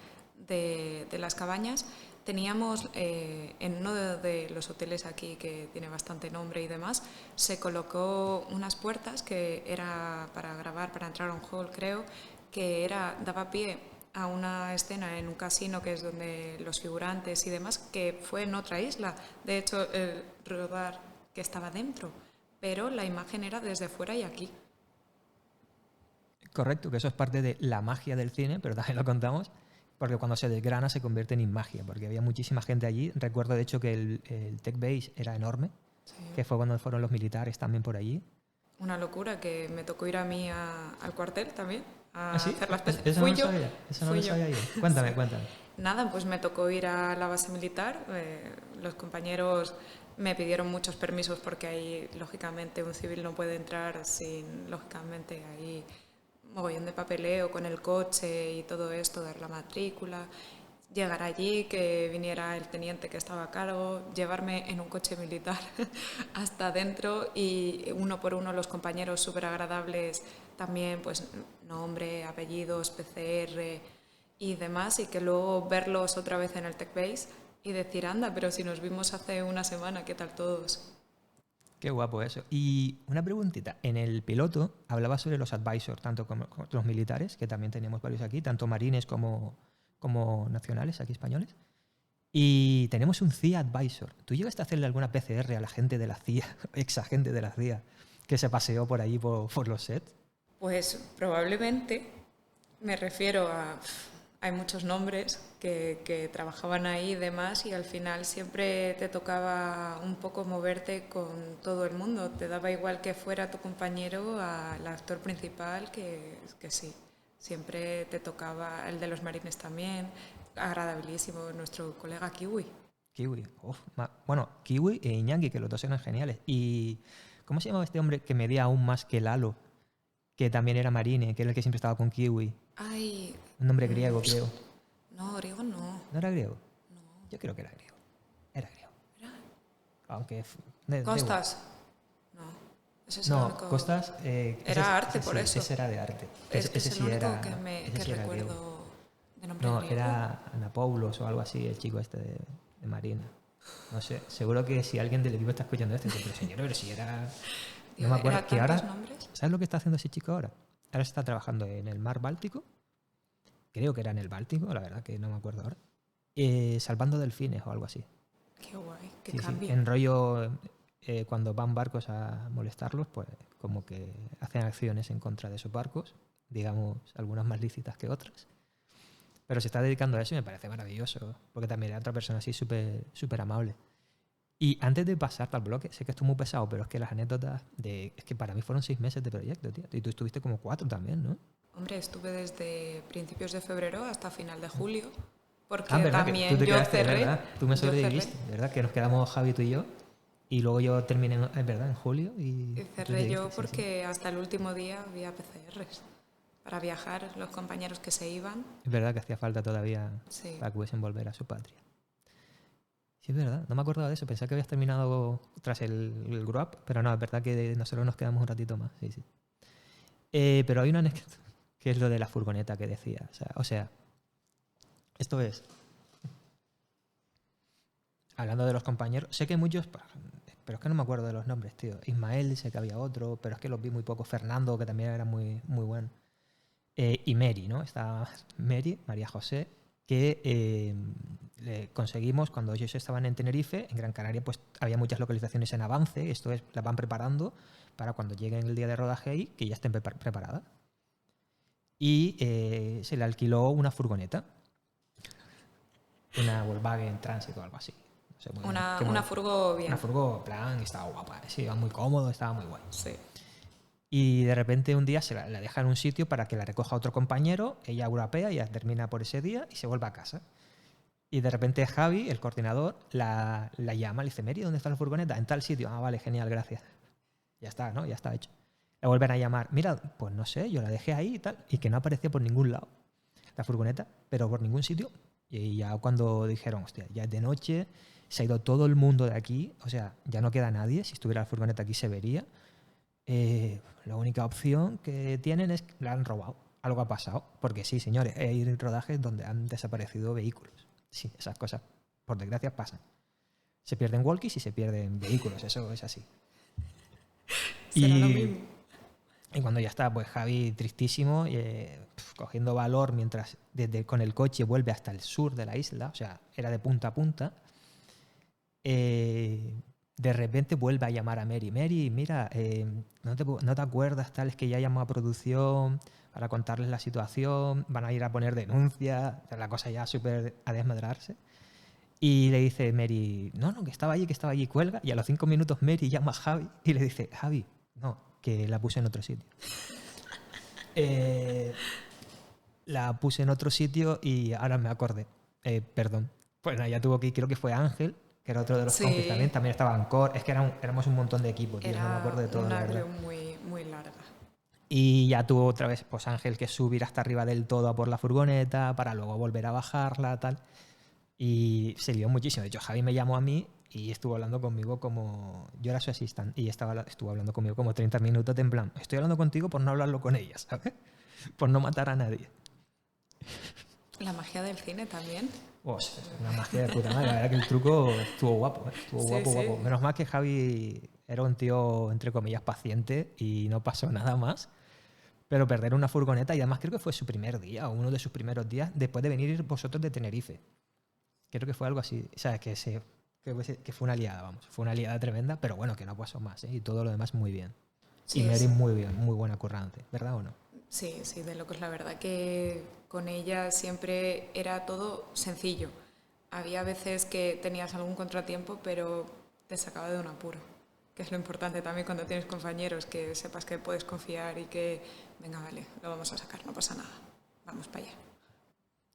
Speaker 3: de las cabañas, teníamos en uno de los hoteles aquí, que tiene bastante nombre y demás, se colocó unas puertas que era para grabar, para entrar a un hall, creo, que daba pie a una escena en un casino que es donde los figurantes y demás, que fue en otra isla. De hecho, el rodar que estaba dentro, pero la imagen era desde fuera y aquí.
Speaker 1: Correcto, que eso es parte de la magia del cine, pero también lo contamos, porque cuando se desgrana se convierte en magia, porque había muchísima gente allí. Recuerdo, de hecho, que el Tech Base era enorme,
Speaker 3: Sí.
Speaker 1: que fue cuando fueron los militares también por allí.
Speaker 3: Una locura, que me tocó ir a mí al cuartel también a
Speaker 1: ¿Ah, sí?
Speaker 3: hacer las
Speaker 1: Eso no
Speaker 3: Fui
Speaker 1: lo
Speaker 3: yo.
Speaker 1: sabía, eso no
Speaker 3: Fui
Speaker 1: lo
Speaker 3: yo.
Speaker 1: sabía yo. Cuéntame, cuéntame.
Speaker 3: Nada, pues me tocó ir a la base militar. Los compañeros me pidieron muchos permisos porque ahí, lógicamente, un civil no puede entrar sin, lógicamente, ahí mogollón de papeleo con el coche y todo esto, dar la matrícula, llegar allí, que viniera el teniente que estaba a cargo, llevarme en un coche militar hasta adentro y uno por uno los compañeros súper agradables, también pues nombre, apellidos, PCR y demás, y que luego verlos otra vez en el Tech Base y decir, anda, pero si nos vimos hace una semana, ¿qué tal todos?
Speaker 1: Qué guapo eso. Y una preguntita. En el piloto hablaba sobre los advisors, tanto como los militares, que también teníamos varios aquí, tanto marines como nacionales, aquí españoles. Y tenemos un CIA advisor. ¿Tú llegaste a hacerle alguna PCR a la gente de la CIA, ex agente de la CIA, que se paseó por ahí por los sets?
Speaker 3: Pues probablemente, me refiero a... Hay muchos nombres que trabajaban ahí y demás, y al final siempre te tocaba un poco moverte con todo el mundo. Te daba igual que fuera tu compañero al actor principal, que sí. Siempre te tocaba el de los marines también, agradabilísimo, nuestro colega Kiwi.
Speaker 1: Kiwi. Uf, bueno, Kiwi e Iñaki, que los dos eran geniales. ¿Y cómo se llamaba este hombre que medía aún más que Lalo? Que también era marine, que era el que siempre estaba con Kiwi.
Speaker 3: Ay,
Speaker 1: Un nombre griego, creo.
Speaker 3: no, griego no.
Speaker 1: ¿No era griego? Yo creo que era griego. Era griego. Aunque...
Speaker 3: Costas. No. Ese es el
Speaker 1: No,
Speaker 3: único...
Speaker 1: Costas...
Speaker 3: Era arte, por eso.
Speaker 1: Ese era de arte.
Speaker 3: Es que
Speaker 1: ese
Speaker 3: es el
Speaker 1: sí
Speaker 3: único
Speaker 1: era,
Speaker 3: que
Speaker 1: ese sí era griego.
Speaker 3: recuerdo de nombre
Speaker 1: No,
Speaker 3: griego.
Speaker 1: era Anapoulos o algo así, el chico este de Marina. No sé, seguro que si alguien del equipo está escuchando esto, dice, pero señor, pero si era...
Speaker 3: Digo,
Speaker 1: No me acuerdo.
Speaker 3: ¿era
Speaker 1: Que ahora,
Speaker 3: tantos nombres?
Speaker 1: ¿sabes lo que está haciendo ese chico ahora? Ahora está trabajando en el mar Báltico. Creo que era en el Báltico, la verdad que no me acuerdo ahora. Salvando delfines o algo así.
Speaker 3: Qué guay, qué
Speaker 1: Sí, sí.
Speaker 3: cambio.
Speaker 1: En rollo, cuando van barcos a molestarlos, pues como que hacen acciones en contra de esos barcos, digamos, algunas más lícitas que otras. Pero se está dedicando a eso y me parece maravilloso, porque también era otra persona así súper súper amable. Y antes de pasar al bloque, sé que esto es muy pesado, pero es que las anécdotas es que para mí fueron 6 meses de proyecto, tío. Y tú estuviste como 4 también, ¿no?
Speaker 3: Hombre, estuve desde principios de febrero hasta final de julio, porque
Speaker 1: ¿verdad?
Speaker 3: también
Speaker 1: Que tú te
Speaker 3: yo
Speaker 1: quedaste,
Speaker 3: cerré.
Speaker 1: ¿verdad? Tú me
Speaker 3: yo cerré.
Speaker 1: sobreviviste, ¿verdad? Que nos quedamos Javi, tú y yo. Y luego yo terminé, es verdad, en julio. Y
Speaker 3: Y
Speaker 1: tú
Speaker 3: cerré yo
Speaker 1: seguiste, sí,
Speaker 3: porque hasta el último día había PCRs para viajar, los compañeros que se iban.
Speaker 1: Es verdad que hacía falta todavía
Speaker 3: Sí.
Speaker 1: para que pudiesen volver a su patria. Sí, es verdad. No me acordaba de eso. Pensaba que habías terminado tras el Grow Up, pero no, es verdad que nosotros nos quedamos un ratito más. Sí, sí. Pero hay una anécdota que es lo de la furgoneta que decía. O sea, esto es... Hablando de los compañeros, sé que muchos, pero es que no me acuerdo de los nombres, tío. Ismael, sé que había otro, pero es que los vi muy poco. Fernando, que también era muy, muy bueno. Y Mary, ¿no? Está Mary, María José, que le conseguimos cuando ellos estaban en Tenerife. En Gran Canaria pues había muchas localizaciones en avance. Esto es, las van preparando para cuando lleguen el día de rodaje ahí, que ya estén preparadas. Y se le alquiló una furgoneta. Una Volkswagen Transit o algo así. No sé muy bien.
Speaker 3: Una furgo bien.
Speaker 1: Una furgo, plan, estaba guapa. Sí, iba muy cómodo, estaba muy guay.
Speaker 3: Sí.
Speaker 1: Y de repente un día la deja en un sitio para que la recoja otro compañero, ella europea, y ya termina por ese día y se vuelve a casa. Y de repente Javi, el coordinador, la llama, le dice, Mary, ¿dónde está la furgoneta? En tal sitio. Ah, vale, genial, gracias. Ya está, ¿no? Ya está hecho. La vuelven a llamar. Mira, pues no sé, yo la dejé ahí y tal, y que no aparecía por ningún lado la furgoneta, pero por ningún sitio. Y ya cuando dijeron, hostia, ya es de noche, se ha ido todo el mundo de aquí, o sea, ya no queda nadie, si estuviera la furgoneta aquí se vería. La única opción que tienen es que la han robado. Algo ha pasado. Porque sí, señores, hay rodajes donde han desaparecido vehículos. Sí, esas cosas, por desgracia, pasan. Se pierden walkies y se pierden vehículos, eso es así.
Speaker 3: Será lo mismo.
Speaker 1: Y cuando ya está, pues Javi tristísimo, cogiendo valor mientras con el coche vuelve hasta el sur de la isla, o sea, era de punta a punta. De repente vuelve a llamar a Mary. Mary, mira, ¿no te acuerdas tal? Es que ya llamó a producción para contarles la situación, van a ir a poner denuncia, la cosa ya súper a desmadrarse. Y le dice Mary, no, que estaba allí, cuelga. Y a los 5 minutos Mary llama a Javi y le dice, Javi, no, que la puse en otro sitio. La puse en otro sitio y ahora me acordé. Perdón. Pues nada, ya tuvo que ir, creo que fue Ángel, que era otro de los compis también estaba Ancor. Es que éramos un montón de equipos, tío, no me acuerdo de todo, la verdad.
Speaker 3: Era una crew muy, muy larga.
Speaker 1: Y ya tuvo otra vez pues Ángel que subir hasta arriba del todo a por la furgoneta para luego volver a bajarla, tal. Y se lió muchísimo. De hecho, Javi me llamó a mí y estuvo hablando conmigo como... Yo era su asistente y estuvo hablando conmigo como 30 minutos en plan, estoy hablando contigo por no hablarlo con ella, ¿sabes? Por no matar a nadie.
Speaker 3: La magia del cine también.
Speaker 1: Pues, una magia de puta madre. La verdad que el truco estuvo guapo, ¿eh? Estuvo guapo. Menos mal que Javi era un tío, entre comillas, paciente y no pasó nada más. Pero perder una furgoneta, y además creo que fue su primer día o uno de sus primeros días después de venir vosotros de Tenerife. Creo que fue algo así. O sea, que fue una liada, vamos. Fue una liada tremenda, pero bueno, que no pasó más, ¿eh? Y todo lo demás muy bien. Sí, y Mary muy bien, muy buena currante, ¿verdad o no?
Speaker 3: Sí, de locos. La verdad que con ella siempre era todo sencillo. Había veces que tenías algún contratiempo, pero te sacaba de un apuro. Que es lo importante también cuando tienes compañeros, que sepas que puedes confiar y que, venga, vale, lo vamos a sacar, no pasa nada. Vamos para allá.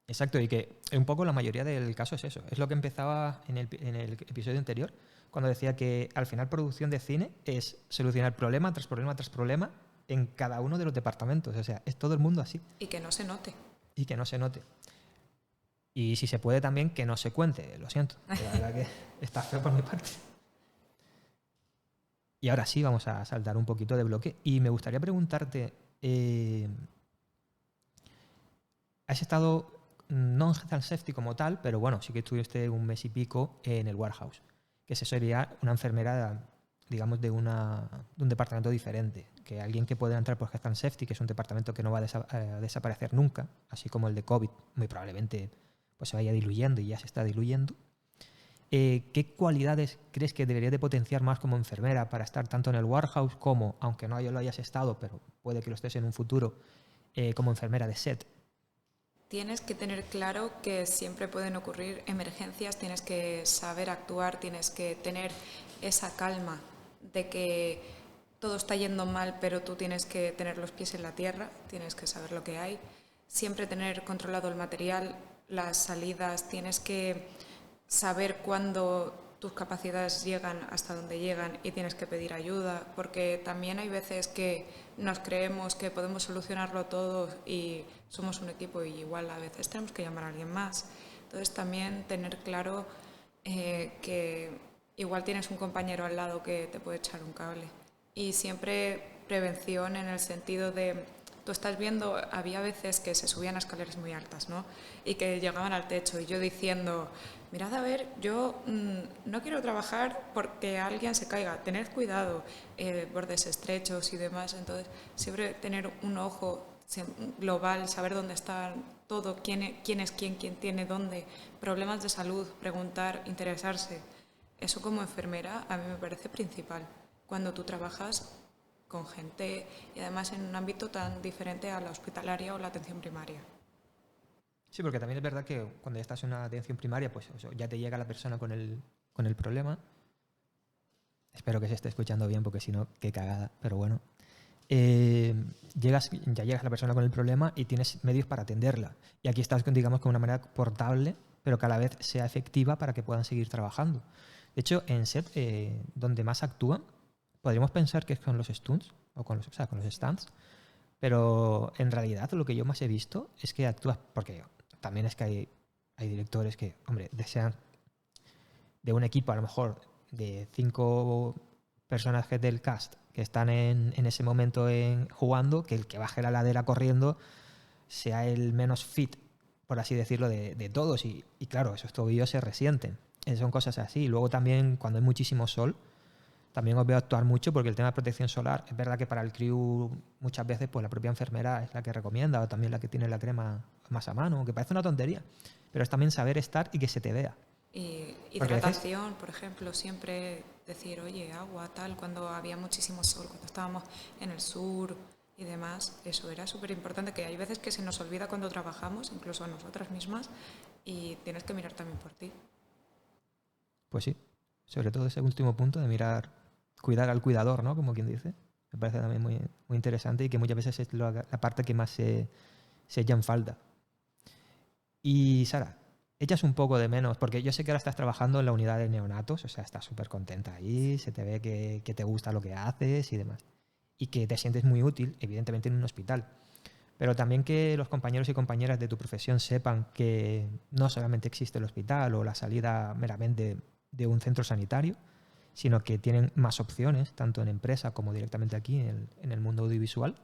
Speaker 1: Exacto, y que un poco la mayoría del caso es eso. Es lo que empezaba en el episodio anterior, cuando decía que al final producción de cine es solucionar problema tras problema tras problema en cada uno de los departamentos. O sea, es todo el mundo así.
Speaker 3: Y que no se note.
Speaker 1: Y que no se note. Y si se puede también que no se cuente, lo siento. La verdad que está feo por mi parte. Y ahora sí, vamos a saltar un poquito de bloque. Y me gustaría preguntarte, ¿has estado, no en Health and Safety como tal, pero bueno, sí que estuviste un mes y pico en el warehouse, que se sería una enfermera, digamos, de un departamento diferente, que alguien que puede entrar por Health and Safety, que es un departamento que no va a desaparecer nunca, así como el de COVID, muy probablemente pues se vaya diluyendo y ya se está diluyendo. ¿Qué cualidades crees que deberías de potenciar más como enfermera para estar tanto en el warehouse como, aunque no lo hayas estado, pero puede que lo estés en un futuro, como enfermera de set?
Speaker 3: Tienes que tener claro que siempre pueden ocurrir emergencias, tienes que saber actuar, tienes que tener esa calma de que todo está yendo mal, pero tú tienes que tener los pies en la tierra, tienes que saber lo que hay, siempre tener controlado el material, las salidas, tienes que saber cuándo tus capacidades llegan hasta donde llegan y tienes que pedir ayuda, porque también hay veces que nos creemos que podemos solucionarlo todo y somos un equipo y igual a veces tenemos que llamar a alguien más. Entonces también tener claro que igual tienes un compañero al lado que te puede echar un cable. Y siempre prevención en el sentido de, tú estás viendo, había veces que se subían a escaleras muy altas, ¿no? Y que llegaban al techo y yo diciendo, mirad a ver, yo no quiero trabajar porque alguien se caiga, tened cuidado, bordes estrechos y demás. Entonces siempre tener un ojo global, saber dónde está todo, quién es quién tiene dónde, problemas de salud, preguntar, interesarse. Eso como enfermera a mí me parece principal cuando tú trabajas con gente y además en un ámbito tan diferente a la hospitalaria o la atención primaria.
Speaker 1: Sí, porque también es verdad que cuando ya estás en una atención primaria, pues ya te llega la persona con el problema. Espero que se esté escuchando bien, porque si no, qué cagada, pero bueno. ya llegas a la persona con el problema y tienes medios para atenderla. Y aquí estás, digamos, con una manera portable, pero que a la vez sea efectiva para que puedan seguir trabajando. De hecho, en set, donde más actúan, podríamos pensar que es con los stunts, con los stands, pero en realidad lo que yo más he visto es que actúas, porque también es que hay directores que, hombre, desean de un equipo a lo mejor de 5 personajes del cast que están en ese momento jugando, que el que baje la ladera corriendo sea el menos fit, por así decirlo, de todos. Y claro, esos tobillos se resienten. Son cosas así. Y luego también cuando hay muchísimo sol, también os veo actuar mucho porque el tema de protección solar, es verdad que para el crew muchas veces pues la propia enfermera es la que recomienda o también la que tiene la crema más a mano, que parece una tontería, pero es también saber estar y que se te vea.
Speaker 3: Y hidratación, por ejemplo, siempre decir, oye, agua, tal, cuando había muchísimo sol, cuando estábamos en el sur y demás, eso era súper importante, que hay veces que se nos olvida cuando trabajamos, incluso a nosotras mismas, y tienes que mirar también por ti.
Speaker 1: Pues sí, sobre todo ese último punto de cuidar al cuidador, ¿no? Como quien dice, me parece también muy, muy interesante y que muchas veces es la parte que más se echa en falta. Y Sara, echas un poco de menos, porque yo sé que ahora estás trabajando en la unidad de neonatos, o sea, estás súper contenta ahí, se te ve que te gusta lo que haces y demás. Y que te sientes muy útil, evidentemente, en un hospital. Pero también que los compañeros y compañeras de tu profesión sepan que no solamente existe el hospital o la salida meramente de un centro sanitario, sino que tienen más opciones, tanto en empresa como directamente aquí en el mundo audiovisual.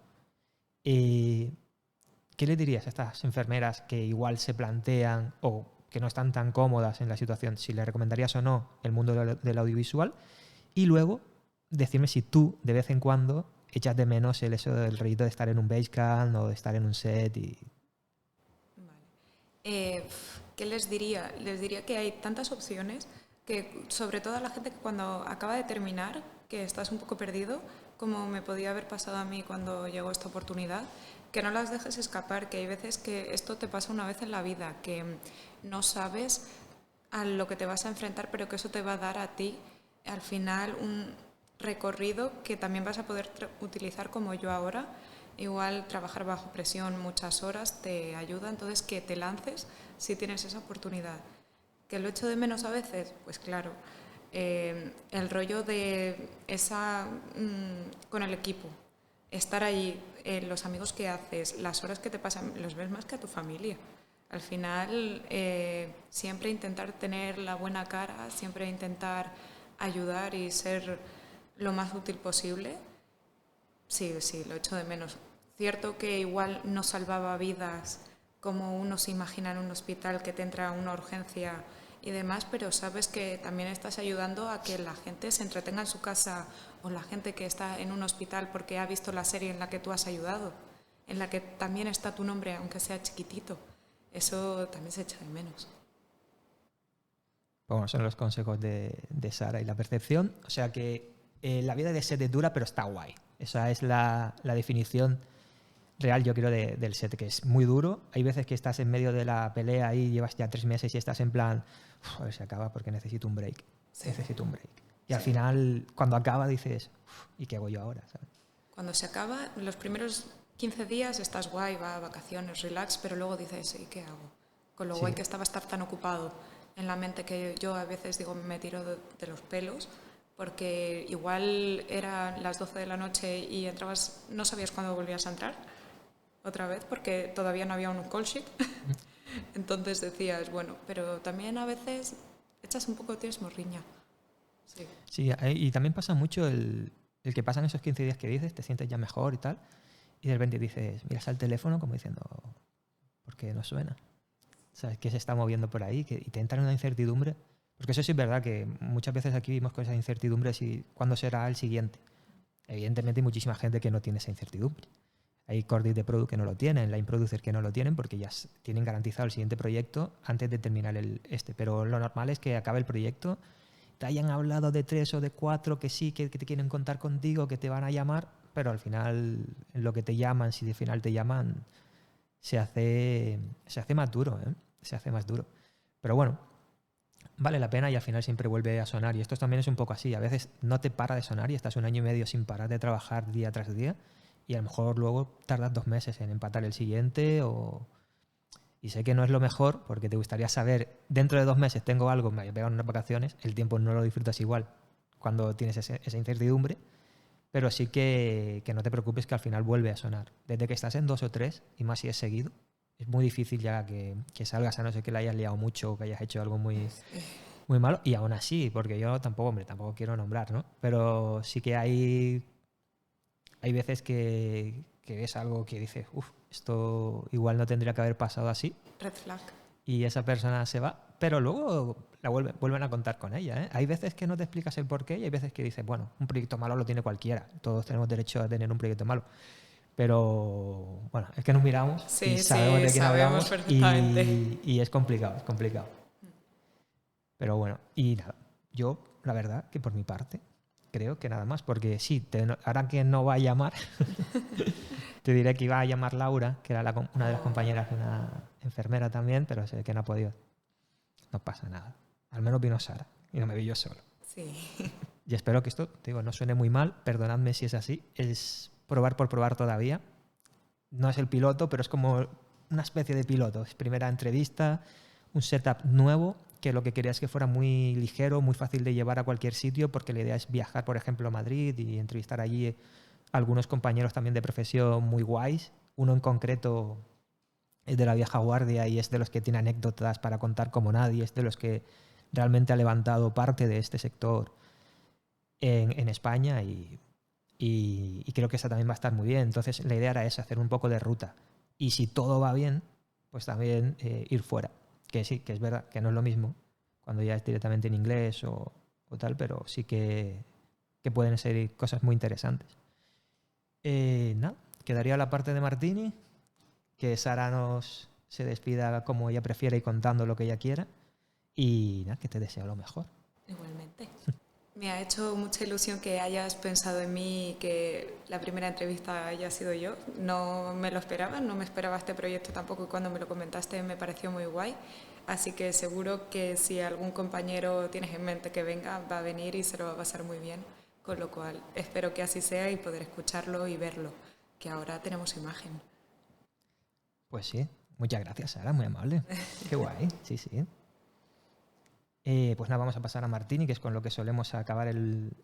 Speaker 1: ¿Qué le dirías a estas enfermeras que igual se plantean o que no están tan cómodas en la situación, si le recomendarías o no el mundo del audiovisual? Y luego decirme si tú, de vez en cuando, echas de menos eso del rollito de estar en un basecamp o de estar en un set.
Speaker 3: Vale. ¿Qué les diría? Les diría que hay tantas opciones que, sobre todo a la gente que cuando acaba de terminar, que estás un poco perdido, como me podía haber pasado a mí cuando llegó esta oportunidad, que no las dejes escapar, que hay veces que esto te pasa una vez en la vida, que no sabes a lo que te vas a enfrentar, pero que eso te va a dar a ti, al final, un recorrido que también vas a poder utilizar como yo ahora. Igual trabajar bajo presión muchas horas te ayuda, entonces que te lances si tienes esa oportunidad. ¿Que lo echo de menos a veces? Pues claro. El rollo de con el equipo, estar allí, los amigos que haces, las horas que te pasan, los ves más que a tu familia. Al final, siempre intentar tener la buena cara, siempre intentar ayudar y ser lo más útil posible. Sí, lo echo de menos. Cierto que igual no salvaba vidas como uno se imagina en un hospital, que te entra una urgencia y demás, pero sabes que también estás ayudando a que la gente se entretenga en su casa, o la gente que está en un hospital porque ha visto la serie en la que tú has ayudado, en la que también está tu nombre, aunque sea chiquitito. Eso también se echa de menos.
Speaker 1: Bueno, son los consejos de Sara y la percepción. O sea que la vida de set es dura, pero está guay. Esa es la definición real, yo creo, del set, que es muy duro. Hay veces que estás en medio de la pelea y llevas ya 3 meses y estás en plan, a ver si acaba porque necesito un break. Sí. Necesito un break. Y al final, cuando acaba, dices, ¿y qué hago yo ahora? ¿Sabes?
Speaker 3: Cuando se acaba, los primeros 15 días estás guay, va a vacaciones, relax, pero luego dices, ¿y qué hago? Con lo guay que estaba estar tan ocupado en la mente, que yo a veces digo, me tiro de los pelos, porque igual eran las 12 de la noche y entrabas, no sabías cuándo volvías a entrar otra vez, porque todavía no había un call sheet. Entonces decías, bueno, pero también a veces echas un poco, tienes morriña.
Speaker 1: Sí, y también pasa mucho el que pasan esos 15 días que dices, te sientes ya mejor y tal, y de repente dices, miras al teléfono como diciendo, ¿por qué no suena? ¿Sabes qué se está moviendo por ahí? Y te entra una incertidumbre. Porque eso sí es verdad, que muchas veces aquí vimos con esa incertidumbre y cuándo será el siguiente. Evidentemente hay muchísima gente que no tiene esa incertidumbre. Hay cordis de product que no lo tienen, line producers que no lo tienen, porque ya tienen garantizado el siguiente proyecto antes de terminar Pero lo normal es que acabe el proyecto, te hayan hablado de 3 o de 4 que sí, que te quieren contar contigo, que te van a llamar, pero al final, en lo que te llaman, si de final te llaman, se hace más duro, ¿eh? Se hace más duro. Pero bueno, vale la pena y al final siempre vuelve a sonar. Y esto también es un poco así. A veces no te para de sonar y estás 1 año y medio sin parar de trabajar día tras día y a lo mejor luego tardas 2 meses en empatar el siguiente y sé que no es lo mejor porque te gustaría saber, dentro de 2 meses tengo algo, me voy a pegar unas vacaciones, el tiempo no lo disfrutas igual cuando tienes esa incertidumbre, pero sí que no te preocupes que al final vuelve a sonar. Desde que estás en 2 o 3, y más si es seguido, es muy difícil ya que salgas, a no ser que la hayas liado mucho o que hayas hecho algo muy, muy malo. Y aún así, porque yo tampoco quiero nombrar, ¿no? Pero sí que hay veces que ves algo que dices, esto igual no tendría que haber pasado así.
Speaker 3: Red flag.
Speaker 1: Y esa persona se va, pero luego vuelven a contar con ella, ¿eh? Hay veces que no te explicas el porqué y hay veces que dices, bueno, un proyecto malo lo tiene cualquiera. Todos tenemos derecho a tener un proyecto malo. Pero bueno, es que nos miramos y sabemos de quién hablamos y es complicado, es complicado. Pero bueno, y nada, yo la verdad que por mi parte creo que nada más, porque sí, ahora que no va a llamar, te diré que iba a llamar Laura, que era una de las compañeras de una enfermera también, pero sé que no ha podido. No pasa nada. Al menos vino Sara y no me vi yo solo.
Speaker 3: Sí.
Speaker 1: Y espero que esto, te digo, no suene muy mal, perdonadme si es así, es probar por probar todavía. No es el piloto, pero es como una especie de piloto. Es primera entrevista, un setup nuevo, que lo que quería es que fuera muy ligero, muy fácil de llevar a cualquier sitio, porque la idea es viajar, por ejemplo, a Madrid y entrevistar allí a algunos compañeros también de profesión muy guays. Uno en concreto es de la vieja guardia y es de los que tiene anécdotas para contar como nadie, es de los que realmente ha levantado parte de este sector en España y creo que esa también va a estar muy bien. Entonces la idea era esa, hacer un poco de ruta. Y si todo va bien, pues también ir fuera. Que sí, que es verdad que no es lo mismo cuando ya es directamente en inglés o tal, pero sí que pueden ser cosas muy interesantes. Nada, quedaría la parte de Martini, que Sara se despida como ella prefiera y contando lo que ella quiera. Y nada, que te deseo lo mejor.
Speaker 3: Igualmente. Me ha hecho mucha ilusión que hayas pensado en mí y que la primera entrevista haya sido yo. No me lo esperaba, no me esperaba este proyecto tampoco y cuando me lo comentaste me pareció muy guay. Así que seguro que si algún compañero tienes en mente que venga, va a venir y se lo va a pasar muy bien. Con lo cual espero que así sea y poder escucharlo y verlo, que ahora tenemos imagen.
Speaker 1: Pues sí, muchas gracias, Sara, muy amable. Qué guay, sí, sí. Pues nada, vamos a pasar a Martini, que es con lo que solemos acabar el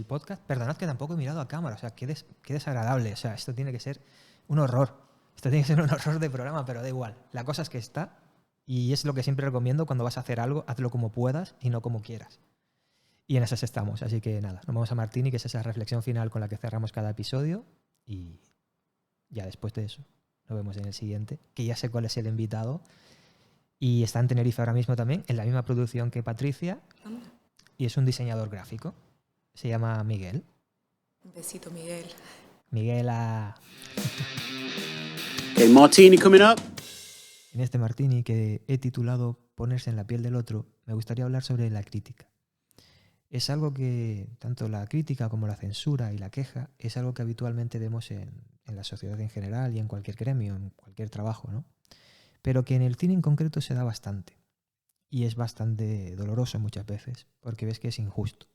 Speaker 1: podcast. Perdonad que tampoco he mirado a cámara, o sea, qué desagradable. O sea, esto tiene que ser un horror. Esto tiene que ser un horror de programa, pero da igual. La cosa es que está, y es lo que siempre recomiendo cuando vas a hacer algo, hazlo como puedas y no como quieras. Y en esas estamos, así que nada, nos vamos a Martini, que es esa reflexión final con la que cerramos cada episodio, y ya después de eso nos vemos en el siguiente, que ya sé cuál es el invitado. Y está en Tenerife ahora mismo también, en la misma producción que Patricia. Y es un diseñador gráfico. Se llama Miguel.
Speaker 3: Un besito, Miguel.
Speaker 1: Miguel
Speaker 2: Okay, Martini coming up.
Speaker 1: En este Martini, que he titulado Ponerse en la piel del otro, me gustaría hablar sobre la crítica. Es algo que, tanto la crítica como la censura y la queja, es algo que habitualmente vemos en la sociedad en general y en cualquier gremio, en cualquier trabajo, ¿no? Pero que en el cine en concreto se da bastante. Y es bastante doloroso muchas veces, porque ves que es injusto.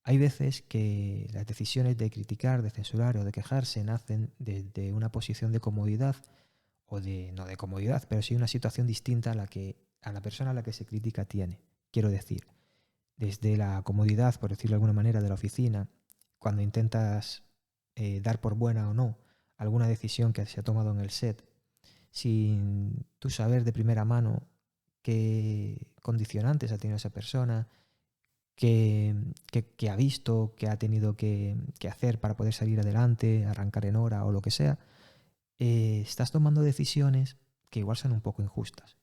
Speaker 1: Hay veces que las decisiones de criticar, de censurar o de quejarse nacen desde una posición de comodidad, o no de comodidad, pero sí una situación distinta a la persona a la que se critica tiene. Quiero decir, desde la comodidad, por decirlo de alguna manera, de la oficina, cuando intentas dar por buena o no alguna decisión que se ha tomado en el set, sin tú saber de primera mano qué condicionantes ha tenido esa persona, qué ha visto, qué ha tenido que hacer para poder salir adelante, arrancar en hora o lo que sea, estás tomando decisiones que igual son un poco injustas.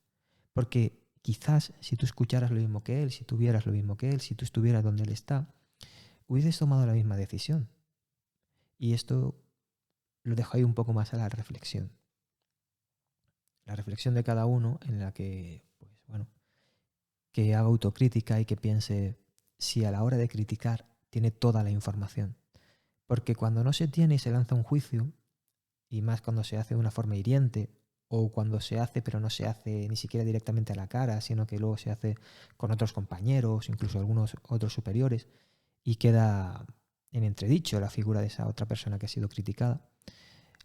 Speaker 1: Porque quizás si tú escucharas lo mismo que él, si tú vieras lo mismo que él, si tú estuvieras donde él está, hubieses tomado la misma decisión. Y esto lo dejo ahí un poco más a la reflexión. La reflexión de cada uno en la que, pues bueno, que haga autocrítica y que piense si a la hora de criticar tiene toda la información. Porque cuando no se tiene y se lanza un juicio, y más cuando se hace de una forma hiriente, o cuando se hace pero no se hace ni siquiera directamente a la cara, sino que luego se hace con otros compañeros, incluso algunos otros superiores, y queda en entredicho la figura de esa otra persona que ha sido criticada.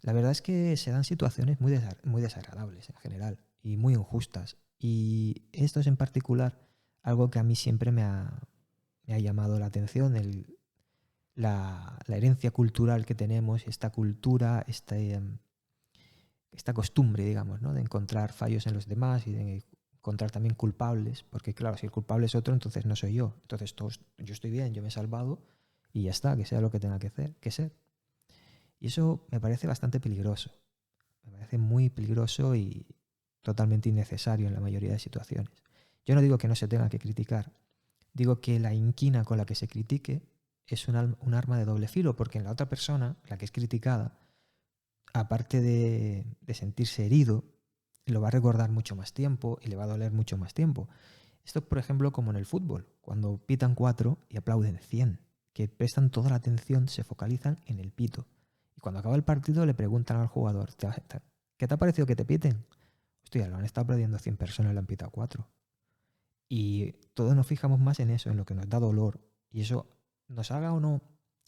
Speaker 1: La verdad es que se dan situaciones muy desagradables en general y muy injustas. Y esto es en particular algo que a mí siempre me ha llamado la atención, la herencia cultural que tenemos, esta cultura, esta costumbre, digamos, ¿no?, de encontrar fallos en los demás y de encontrar también culpables, porque claro, si el culpable es otro, entonces no soy yo. Entonces yo estoy bien, yo me he salvado y ya está, que sea lo que tenga que ser. Y eso me parece bastante peligroso. Me parece muy peligroso y totalmente innecesario en la mayoría de situaciones. Yo no digo que no se tenga que criticar, digo que la inquina con la que se critique es un arma de doble filo, porque en la otra persona, la que es criticada, aparte de sentirse herido, lo va a recordar mucho más tiempo y le va a doler mucho más tiempo. Esto es, por ejemplo, como en el fútbol, cuando pitan 4 y aplauden 100, que prestan toda la atención, se focalizan en el pito. Y cuando acaba el partido le preguntan al jugador, ¿qué te ha parecido que te piten? Hostia, lo han estado aplaudiendo 100 personas y le han pitado 4. Y todos nos fijamos más en eso, en lo que nos da dolor. Y eso nos haga o no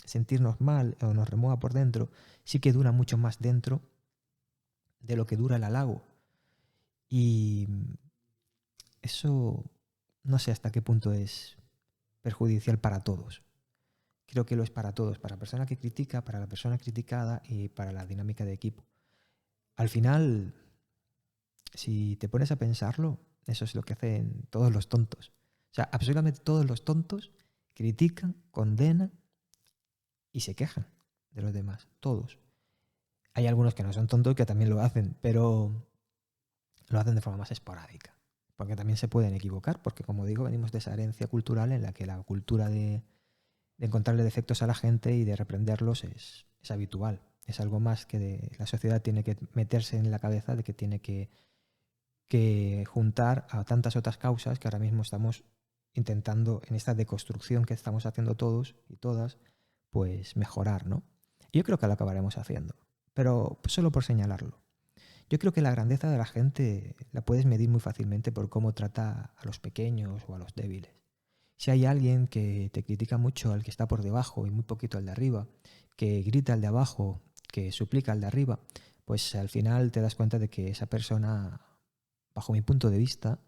Speaker 1: sentirnos mal o nos remueva por dentro, sí que dura mucho más dentro de lo que dura el halago. Y eso no sé hasta qué punto es perjudicial para todos. Creo que lo es para todos, para la persona que critica, para la persona criticada y para la dinámica de equipo. Al final, si te pones a pensarlo, eso es lo que hacen todos los tontos. O sea, absolutamente todos los tontos critican, condenan y se quejan de los demás. Todos. Hay algunos que no son tontos que también lo hacen, pero lo hacen de forma más esporádica. Porque también se pueden equivocar, porque como digo, venimos de esa herencia cultural en la que la cultura de encontrarle defectos a la gente y de reprenderlos es habitual. Es algo más que la sociedad tiene que meterse en la cabeza de que tiene que juntar a tantas otras causas que ahora mismo estamos intentando, en esta deconstrucción que estamos haciendo todos y todas, pues mejorar, ¿no? Y yo creo que lo acabaremos haciendo, pero solo por señalarlo. Yo creo que la grandeza de la gente la puedes medir muy fácilmente por cómo trata a los pequeños o a los débiles. Si hay alguien que te critica mucho al que está por debajo y muy poquito al de arriba, que grita al de abajo, que suplica al de arriba, pues al final te das cuenta de que esa persona, bajo mi punto de vista,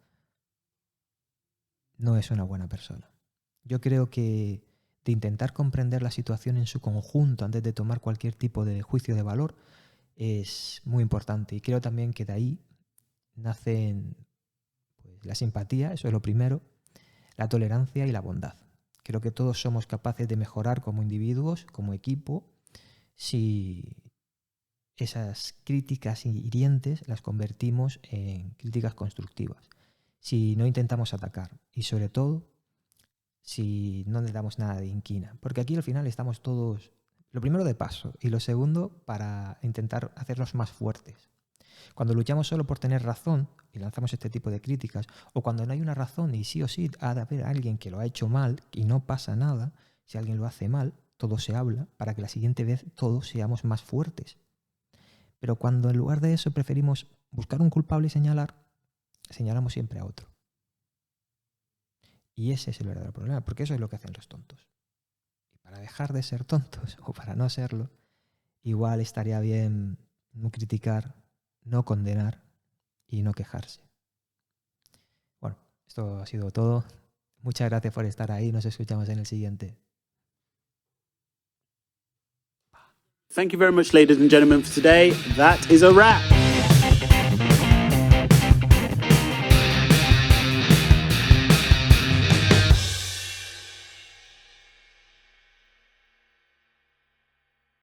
Speaker 1: no es una buena persona. Yo creo que de intentar comprender la situación en su conjunto antes de tomar cualquier tipo de juicio de valor es muy importante. Y creo también que de ahí nacen pues, la simpatía, eso es lo primero, la tolerancia y la bondad. Creo que todos somos capaces de mejorar como individuos, como equipo, si esas críticas hirientes las convertimos en críticas constructivas. Si no intentamos atacar y sobre todo si no le damos nada de inquina. Porque aquí al final estamos todos, lo primero de paso y lo segundo para intentar hacernos más fuertes. Cuando luchamos solo por tener razón y lanzamos este tipo de críticas, o cuando no hay una razón y sí o sí ha de haber alguien que lo ha hecho mal y no pasa nada, si alguien lo hace mal, todo se habla para que la siguiente vez todos seamos más fuertes. Pero cuando en lugar de eso preferimos buscar un culpable y señalamos siempre a otro. Y ese es el verdadero problema, porque eso es lo que hacen los tontos. Y para dejar de ser tontos, o para no serlo, igual estaría bien no criticar, no condenar y no quejarse. Bueno, esto ha sido todo. Muchas gracias por estar ahí. Nos escuchamos en el siguiente.
Speaker 2: Thank you very much, ladies and gentlemen, for today. That is a wrap.